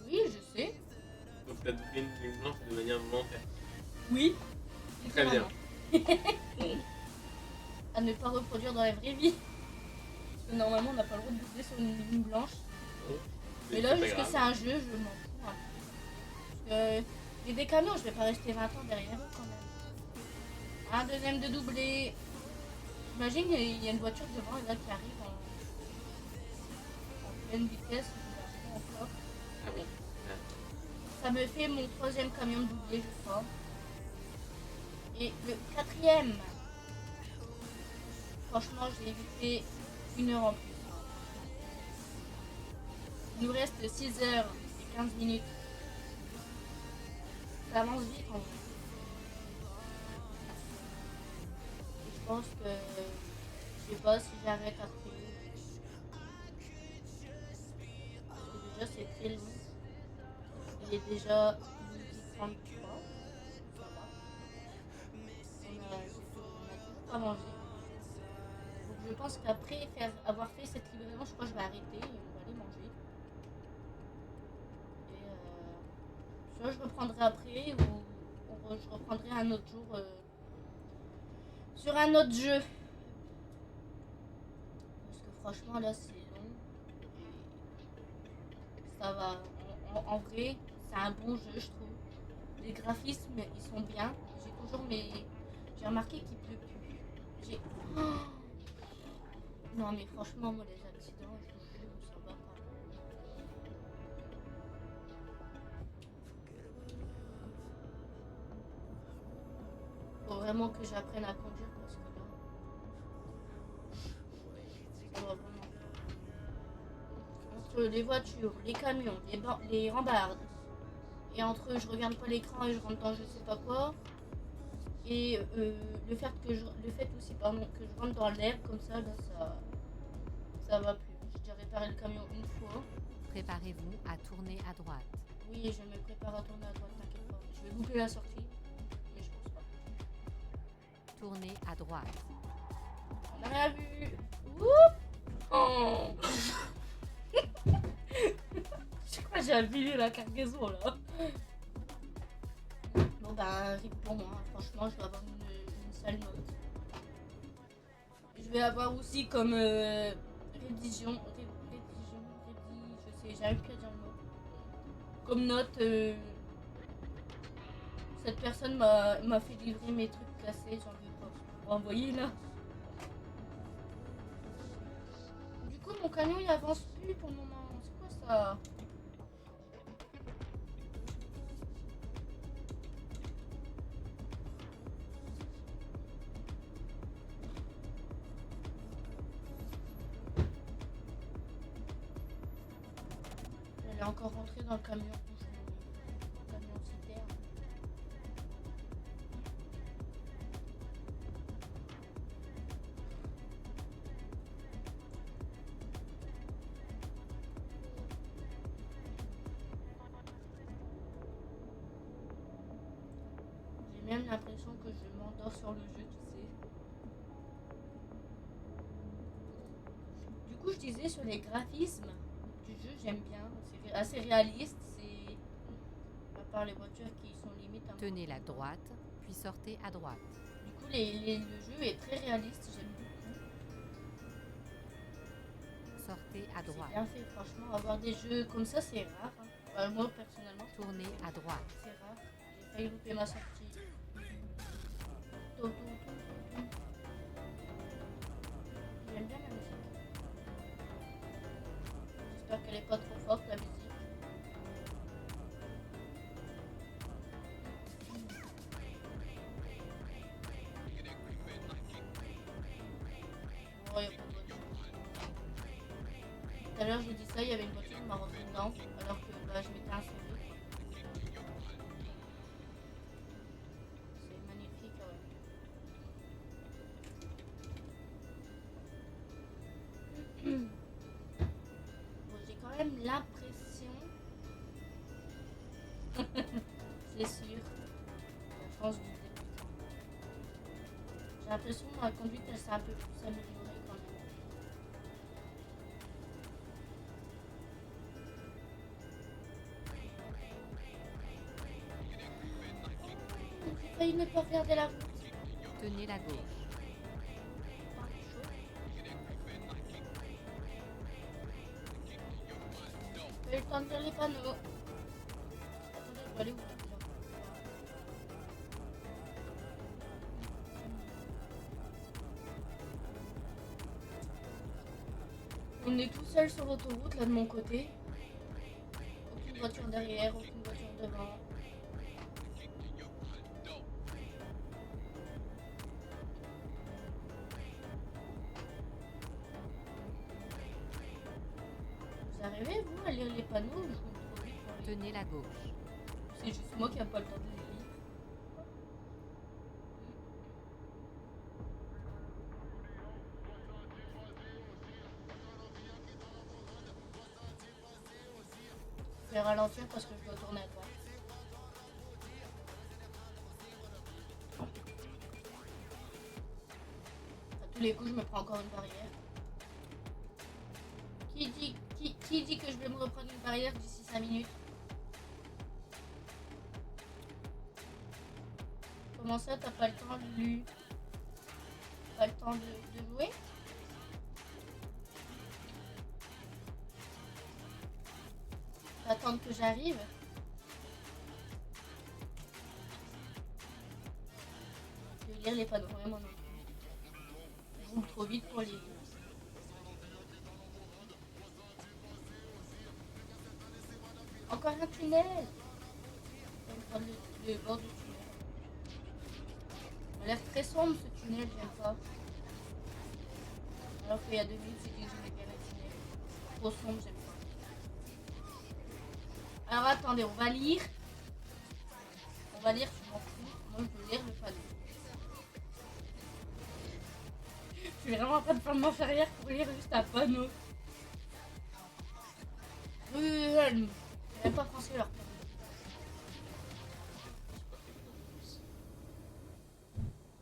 Oui, je sais. Donc t'as doublé une ligne blanche de manière volontaire. Oui. Très bien. À ne pas reproduire dans la vraie vie. Parce que normalement, on n'a pas le droit de doubler sur une ligne blanche. Mais là, c'est juste pas que grave. c'est un jeu, je m'en fous un peu. Parce que j'ai des camions, je vais pas rester 20 ans derrière eux quand même. Un deuxième de doublé. J'imagine il y a une voiture devant et là qui arrive en pleine vitesse. Encore. Ah oui. Ça me fait mon 3e camion de doublé, je crois. Et le 4e. Franchement, j'ai évité 1 heure en plus. Il nous reste 6 heures et 15 minutes. Ça avance vite en vrai. Et je pense que je sais pas si j'arrête après. Parce que déjà c'est très long. Il est déjà 12h33. Ça va. On a toujours pas mangé. Donc je pense qu'après avoir fait cette livraison, je crois que je vais arrêter et on va aller manger. Et soit je reprendrai après ou je reprendrai un autre jour sur un autre jeu. Parce que franchement là c'est long. Et ça va. En vrai, c'est un bon jeu je trouve. Les graphismes ils sont bien. J'ai remarqué qu'il pleut plus. Non mais franchement moi les accidents je vous jure ça va pas. Faut vraiment que j'apprenne à conduire parce que là ça va vraiment pas. Entre les voitures, les camions, les rambardes et entre eux je regarde pas l'écran et je rentre dans je sais pas quoi. Et le fait aussi pardon, que je rentre dans l'herbe comme ça là ça va plus. J'ai déjà réparé le camion une fois. Préparez-vous à tourner à droite. Oui, je me prépare à tourner à droite, t'inquiète pas. Je vais louper la sortie, mais je pense pas. Tournez à droite. On n'a rien vu. Oups. Oh. Je crois que j'ai abîmé la cargaison là. Bon bah, rip pour moi. Franchement, je vais avoir une sale note. Je vais avoir aussi comme rédition, je sais, j'arrive plus à dire le mot. Comme note, cette personne m'a fait livrer mes trucs cassés, j'en veux pas. Vous envoyer là. Du coup, mon camion il avance plus pour le moment. C'est quoi ça? Elle est encore rentrée dans le camion. Le camion citerne. J'ai même l'impression que je m'endors sur le jeu, tu sais. Du coup, je disais sur les graphismes du jeu, j'aime bien. C'est assez réaliste. C'est à part les voitures qui sont limite un peu. Tenez la droite, puis sortez à droite. Du coup, le jeu est très réaliste. J'aime beaucoup. Sortez à C'est droite. bien fait, franchement. Avoir des jeux comme ça, c'est rare. Hein. Moi, personnellement, Tournez à droite. c'est rare. J'ai failli louper ma sortie. J'aime bien la musique. J'espère qu'elle est pas trop forte, la musique. Oh, y a pas de voiture. Tout à l'heure, je dis ça, il y avait une voiture qui m'a rentré dedans, alors que bah, je m'étais insérer. C'est magnifique. Bon, j'ai quand même l'impression, c'est sûr, la France du débutant. J'ai l'impression que ma conduite, elle s'est un peu plus améliorée quand même. J'ai failli ne pas regarder la route. Tenez la gauche. Par les choses. J'ai eu le temps de lire les panneaux. Attendez, je vais aller où déjà. On est tout seul sur l'autoroute là de mon côté. Aucune voiture derrière, aucune voiture devant. Vous Vous arrivez, vous, à lire les panneaux ou je me trouve vite pour les- Tenez la gauche. C'est juste moi qui n'ai pas le temps de les lire. Je vais ralentir parce que je dois tourner à droite. À tous les coups, je me prends encore une barrière. Qui dit que je vais me reprendre une barrière d'ici 5 minutes? Comment ça, t'as pas le temps de lui... Pas le temps de jouer? Attendre que j'arrive? Je vais lire les panneaux, vraiment non. Je roule trop vite pour les lire. Encore un tunnel! Je vais me prendre le bord du tunnel. Il a l'air très sombre ce tunnel, j'aime pas. Alors qu'il y a 2 minutes, j'ai dit que j'aimais bien le tunnel. Trop sombre, j'aime pas. Alors attendez, on va lire. On va lire, je m'en fous. Moi, je veux lire le panneau. Je suis vraiment en train de faire marche arrière pour lire juste un panneau. J'aime pas français leur panneau.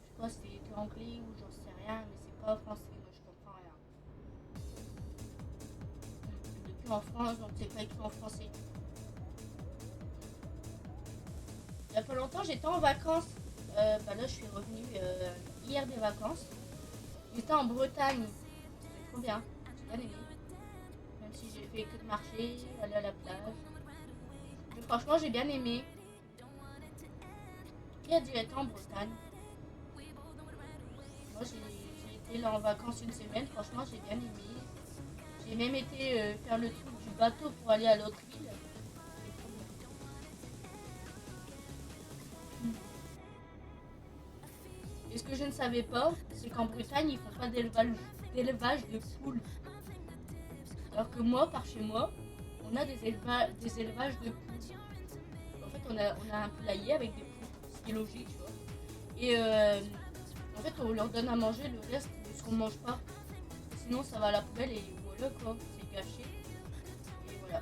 Je crois que c'est écrit anglais ou j'en sais rien, mais c'est pas français, moi je comprends rien. Depuis en France, donc c'est pas écrit en français. Il y a pas longtemps, j'étais en vacances. Là, je suis revenue hier des vacances. J'étais en Bretagne. C'était trop bien. J'ai bien aimé. Même si j'ai fait que de marcher, aller à la plage. Mais franchement, j'ai bien aimé. Qui a dit être en Bretagne? Moi, j'ai été là en vacances une semaine. Franchement, j'ai bien aimé. J'ai même été faire le truc du bateau pour aller à l'autre île. Et ce que je ne savais pas, c'est qu'en Bretagne, ils font pas d'élevage de poules. Alors que moi, par chez moi, on a des élevages de poules. En fait, on a un poulailler avec des poules, ce qui est logique, tu vois. Et en fait, on leur donne à manger le reste de ce qu'on mange pas. Sinon, ça va à la poubelle et voilà quoi, c'est gâché. Et voilà.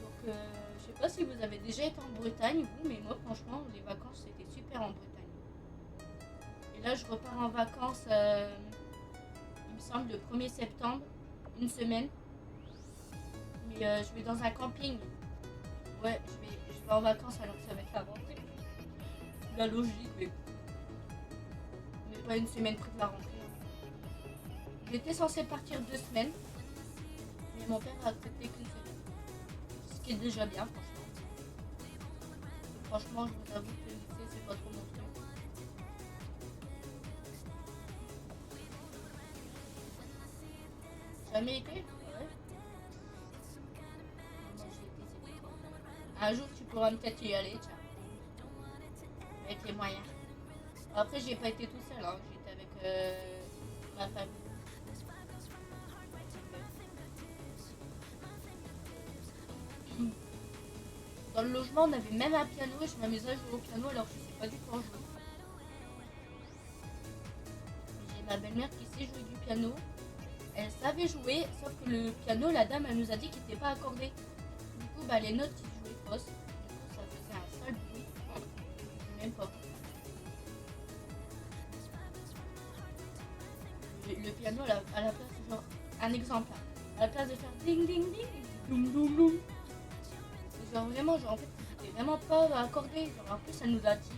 Donc, je sais pas si vous avez déjà été en Bretagne, vous, mais moi, franchement, les vacances, c'était super en Bretagne. Et là, je repars en vacances, il me semble, le 1er septembre, une semaine. Mais je vais dans un camping. Ouais, je vais en vacances alors que ça va être la rentrée. La logique, mais pas une semaine près de la rentrée. J'étais censée partir 2 semaines, mais mon père a accepté qu'une semaine. Ce qui est déjà bien, franchement. Et franchement, je vous avoue que le lycée, c'est pas trop mon truc. Jamais été? Ouais. Moi, j'y étais, c'était trop bien. Un jour, tu pourras peut-être y aller, tiens. Avec les moyens. Après, j'ai pas été tout seul, hein. J'étais avec ma famille. Dans le logement, on avait même un piano et je m'amusais à jouer au piano alors que je sais pas du tout en jouer. J'ai ma belle-mère qui sait jouer du piano. Elle savait jouer, sauf que le piano, la dame, elle nous a dit qu'il n'était pas accordé. Du coup, les notes, ils jouaient fausses. Du coup, ça faisait un sale bruit. Même pas. Le piano, à la place, genre, un exemple, hein. À la place de faire ding ding ding, doum doum doum. Genre vraiment, genre en fait, c'était vraiment pas accordé. Genre en plus, elle nous a dit.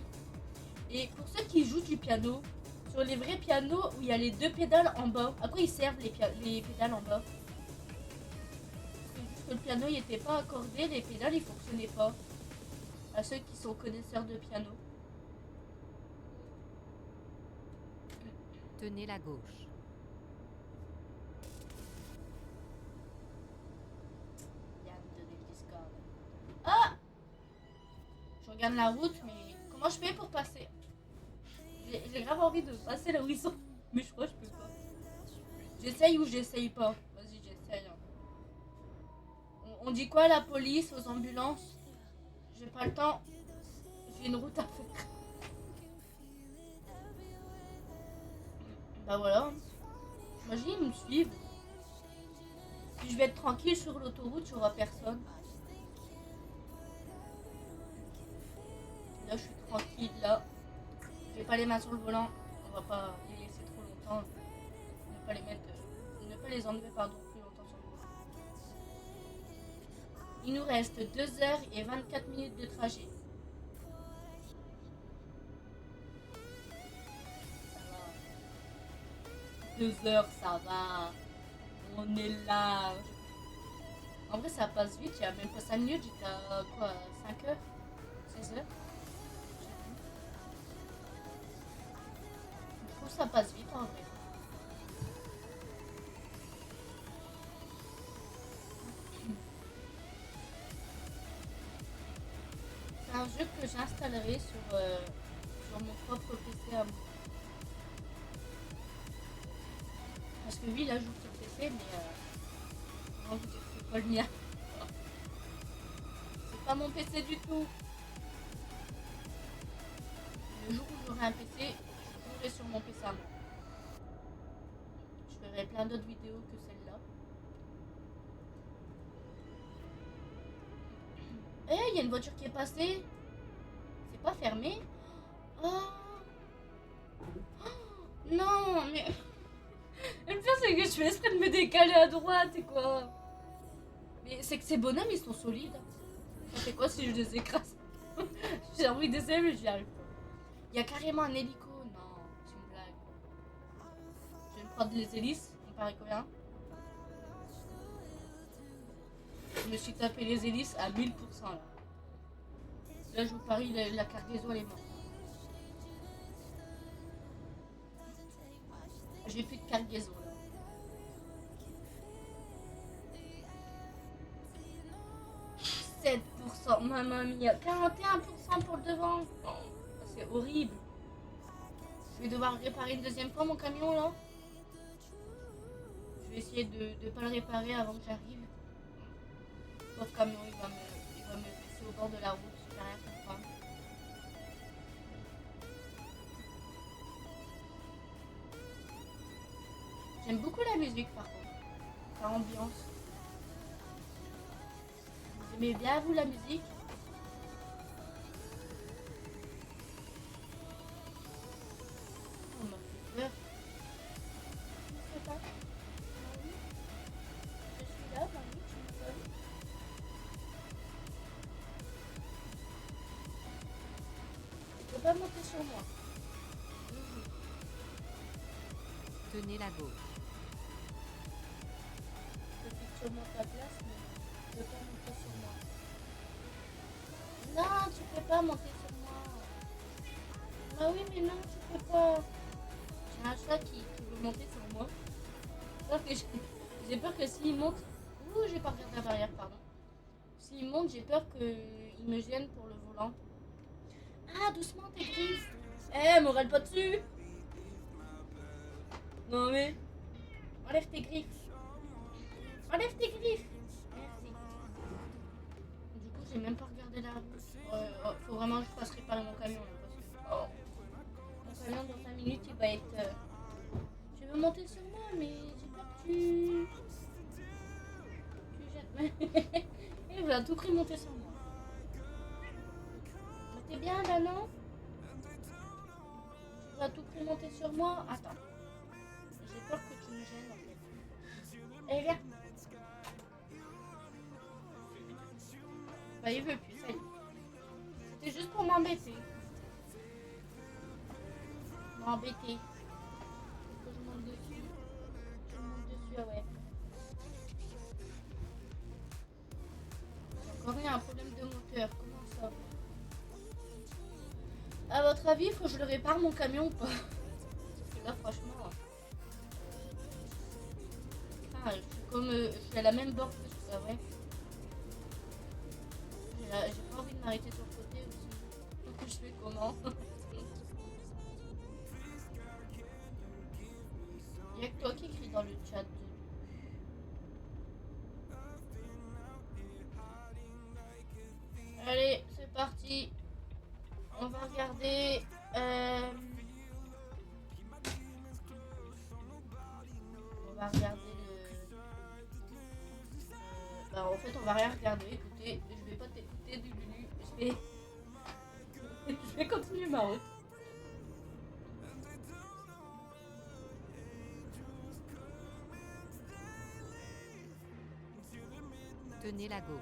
Et pour ceux qui jouent du piano, sur les vrais pianos où il y a les 2 pédales en bas, à quoi ils servent les pédales en bas? C'est juste que le piano il était pas accordé, les pédales ils fonctionnaient pas. À ceux qui sont connaisseurs de piano. Tenez la gauche. Ah! Je regarde la route, mais comment je fais pour passer? J'ai grave envie de passer là où ils sont, mais je crois que je peux pas. J'essaye ou j'essaye pas? Vas-y, j'essaye. On dit quoi à la police, aux ambulances? J'ai pas le temps. J'ai une route à faire. Bah voilà. Imagine, ils me suivent. Puis je vais être tranquille sur l'autoroute, il n'y aura personne. Là, je suis tranquille, là. J'ai pas les mains sur le volant. On va pas les laisser trop longtemps. Ne pas les mettre... ne pas les enlever, pardon, plus longtemps sur le volant. Il nous reste 2 heures et 24 minutes de trajet. Ça va. 2 heures, ça va. On est large. En vrai, ça passe vite. Il y a même pas 5 minutes. J'étais à quoi, 5 heures 16 heures. Je trouve que ça passe vite en vrai. C'est un jeu que j'installerai sur mon propre PC à moi. Parce que lui, il a joué sur PC, mais comment vous dire, c'est pas le mien. C'est pas mon PC du tout. Le jour où j'aurai un PC, je jouerai sur mon PC à moi. Je ferai plein d'autres vidéos que celle-là. Eh, il y a une voiture qui est passée. C'est pas fermé. Oh. Oh, non, mais... Le pire, c'est que je fais exprès de me décaler à droite et quoi. Mais c'est que ces bonhommes, ils sont solides. Ça fait quoi si je les écrase? J'ai envie d'essayer, mais j'y arrive pas. Il y a carrément un hélico. Non, c'est une blague. Je vais me prendre les hélices. On paraît combien? Je me suis tapé les hélices à 1000% là. Là, je vous parie, la cargaison, elle est morte. J'ai plus de cargaison là. Mamma mia, 41% pour le devant. C'est horrible. Je vais devoir réparer une deuxième fois mon camion là. Je vais essayer de pas le réparer avant que j'arrive. Sauf camion, il va me laisser au bord de la route. Je vais rien comprendre. J'aime beaucoup la musique par contre. Par ambiance. Vous aimez bien vous la musique? On m'a fait peur. Je sais pas. Mamie, je suis là, mamie, tu me donnes. Tu peux pas monter sur moi. Tenez la gauche. Je peux que tu remontes ta place, mais tu peux pas monter sur moi. Non, tu peux pas monter sur moi. Bah oui, mais non, tu peux pas. J'ai un chat qui veut monter sur moi. Sauf que j'ai peur que s'il monte... Ouh, j'ai pas regardé la barrière, pardon. S'il monte, j'ai peur qu'il me gêne pour le volant. Ah, doucement, tes griffes. Eh, me râle pas dessus. Non mais... Enlève tes griffes. Enlève tes griffes. Merci. Du coup, j'ai même pas regardé la route. Faut vraiment que je fasse réparer mon camion là, parce que... Mon camion, dans 5 minutes, il va être... Tu veux monter sur moi, mais j'ai peur que tu jettes. Il va à tout prix monter sur moi. T'es bien là, non? Tu vas à tout prix monter sur moi? Attends. J'ai peur que tu me gênes en fait. Eh, viens. Bah, il veut plus, ça y est. C'était juste pour m'embêter. M'embêter. Faut que je monte dessus. Je monte dessus, ah ouais. J'ai encore eu un problème de moteur. Comment ça? À votre avis, faut que je le répare mon camion ou pas? Parce que là, franchement... Ah, je suis comme... je suis à la même bord que ça, ouais. J'ai pas envie de m'arrêter sur le côté aussi. Donc je fais comment? Y'a que toi qui crie dans le chat. Allez, c'est parti. On va regarder. On va regarder le. Bah, en fait, on va rien regarder. Écoutez, je vais pas t'écouter du Lulu. Je vais. Je vais continuer ma route. Tenez la gauche.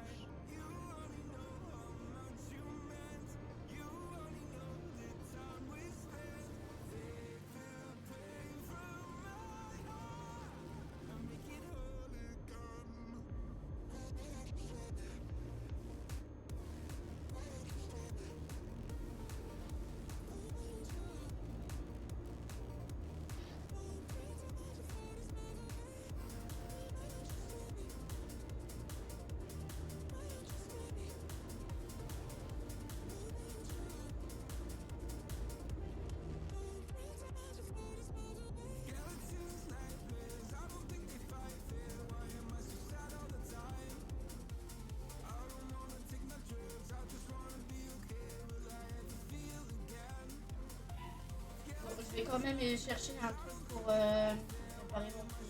Je vais quand même chercher un truc pour préparer mon truc.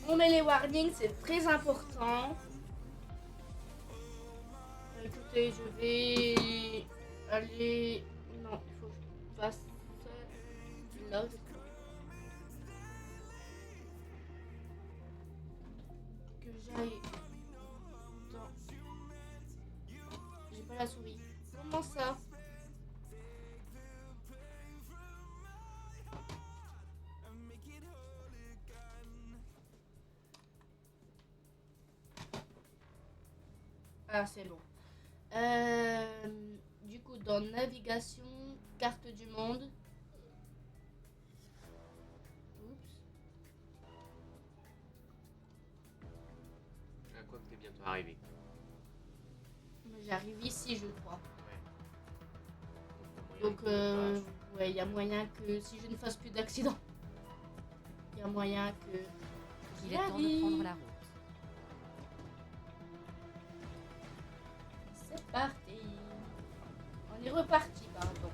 On met les warnings, c'est très important. Écoutez, je vais aller. Non, il faut que je fasse là. Que j'aille dans. J'ai pas la souris. Comment ça? Ah, c'est bon. Du coup, dans navigation, carte du monde. Oups. À quoi que t'es bientôt arrivé. J'arrive ici, je crois. Ouais. Donc, ouais, il y a moyen que si je ne fasse plus d'accident, il y a moyen que. Il est temps de prendre la route. C'est parti. On est reparti, pardon.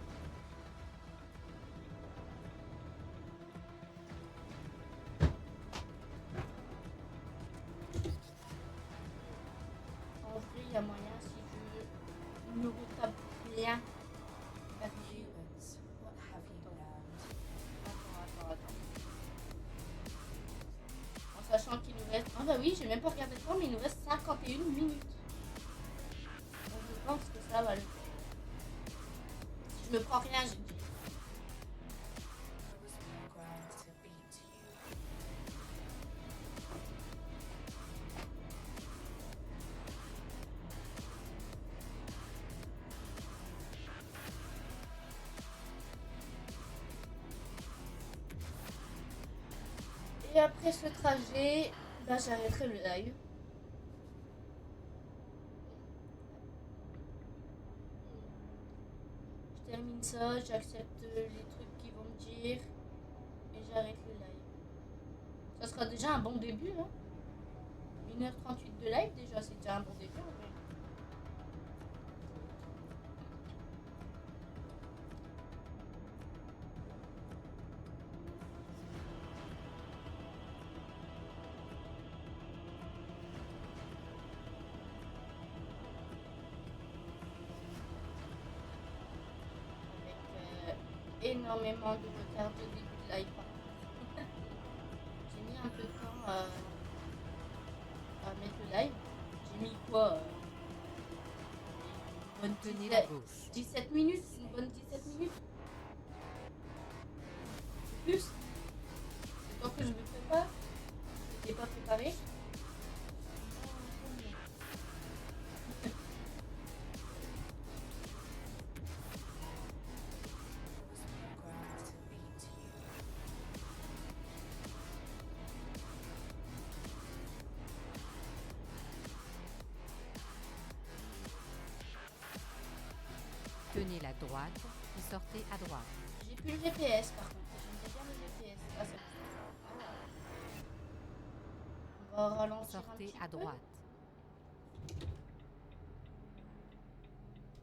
En vrai, il y a moyen si je me retape bien. Attends. En sachant qu'il nous reste. Ah bah oui, j'ai même pas regardé le temps, mais il nous reste 51 minutes. Donc je pense que ça va le faire. Si je me prends rien, je dis. Et après ce trajet, bah, j'arrêterai le live. Je termine ça, j'accepte les trucs qu'ils vont me dire et j'arrête le live. Ça sera déjà un bon début, hein. 1h38 de live déjà, c'est déjà un bon début. En vrai. Avec énormément de retard de début de live. Par contre. J'ai mis un peu de temps à mettre le live. J'ai mis quoi une bonne Tenez la gauche. 17 minutes, une bonne 17 minutes. Plus. C'est temps que je me prépare. Je n'étais pas préparée. Tenez la droite et sortez à droite. J'ai plus le VPS par contre. J'aimerais bien le VPS. Ah, c'est bon. On va ralentir un Sortez petit à peu. droite.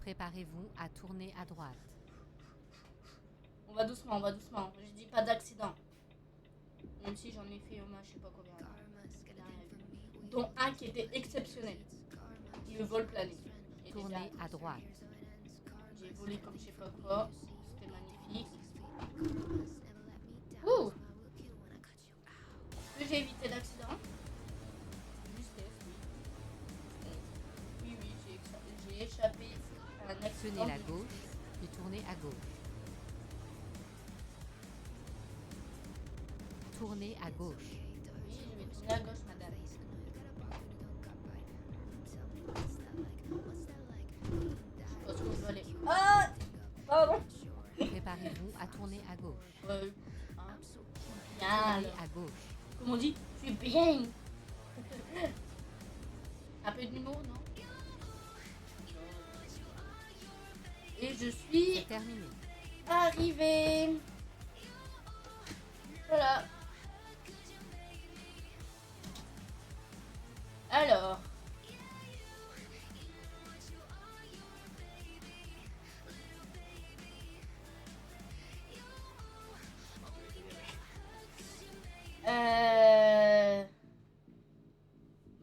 Préparez-vous à tourner à droite. On va doucement, on va doucement. Je dis pas d'accident. Même si j'en ai fait au moins je sais pas combien. Dont un qui était exceptionnel. Le vol plané. Et Tournez déjà, à droite. j'ai volé comme je sais pas quoi. C'était magnifique. Ouh! Est-ce que j'ai évité l'accident? Justesse, oui. Oui, oui, j'ai échappé à un accident. Tenez la gauche, puis tournez à gauche. Tournez à gauche. Oui, je vais tourner à gauche, madame. Je pense que je dois aller. Ah! Pardon! Préparez-vous à tourner à gauche. Hein? Bien, Tournez alors. à gauche. Comme on dit, je suis bien. Un peu d'humour, non? Et je suis C'est terminé. arrivée. Voilà. Alors.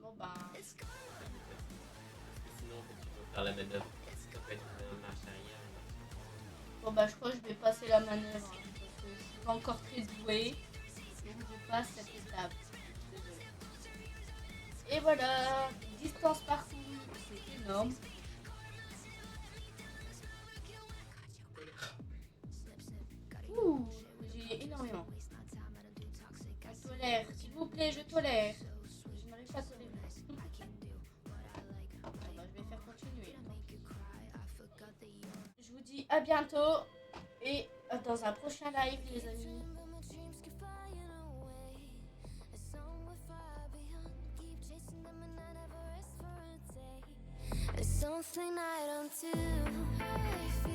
Bon ben. Sinon, en fait, tu peux faire la manœuvre. Ça peut être une marche arrière. Bon bah je crois que je vais passer la manœuvre hein, parce que je suis pas encore très douée. Donc je passe cette étape. Désolée. Et voilà, distance parcourue, c'est énorme. Ouh, j'ai énormément. Je tolère, s'il vous plaît, je tolère. Je n'arrive pas à tolérer. Bon, bah, je vais faire continuer. Je vous dis à bientôt et dans un prochain live les amis. It's something I don't do.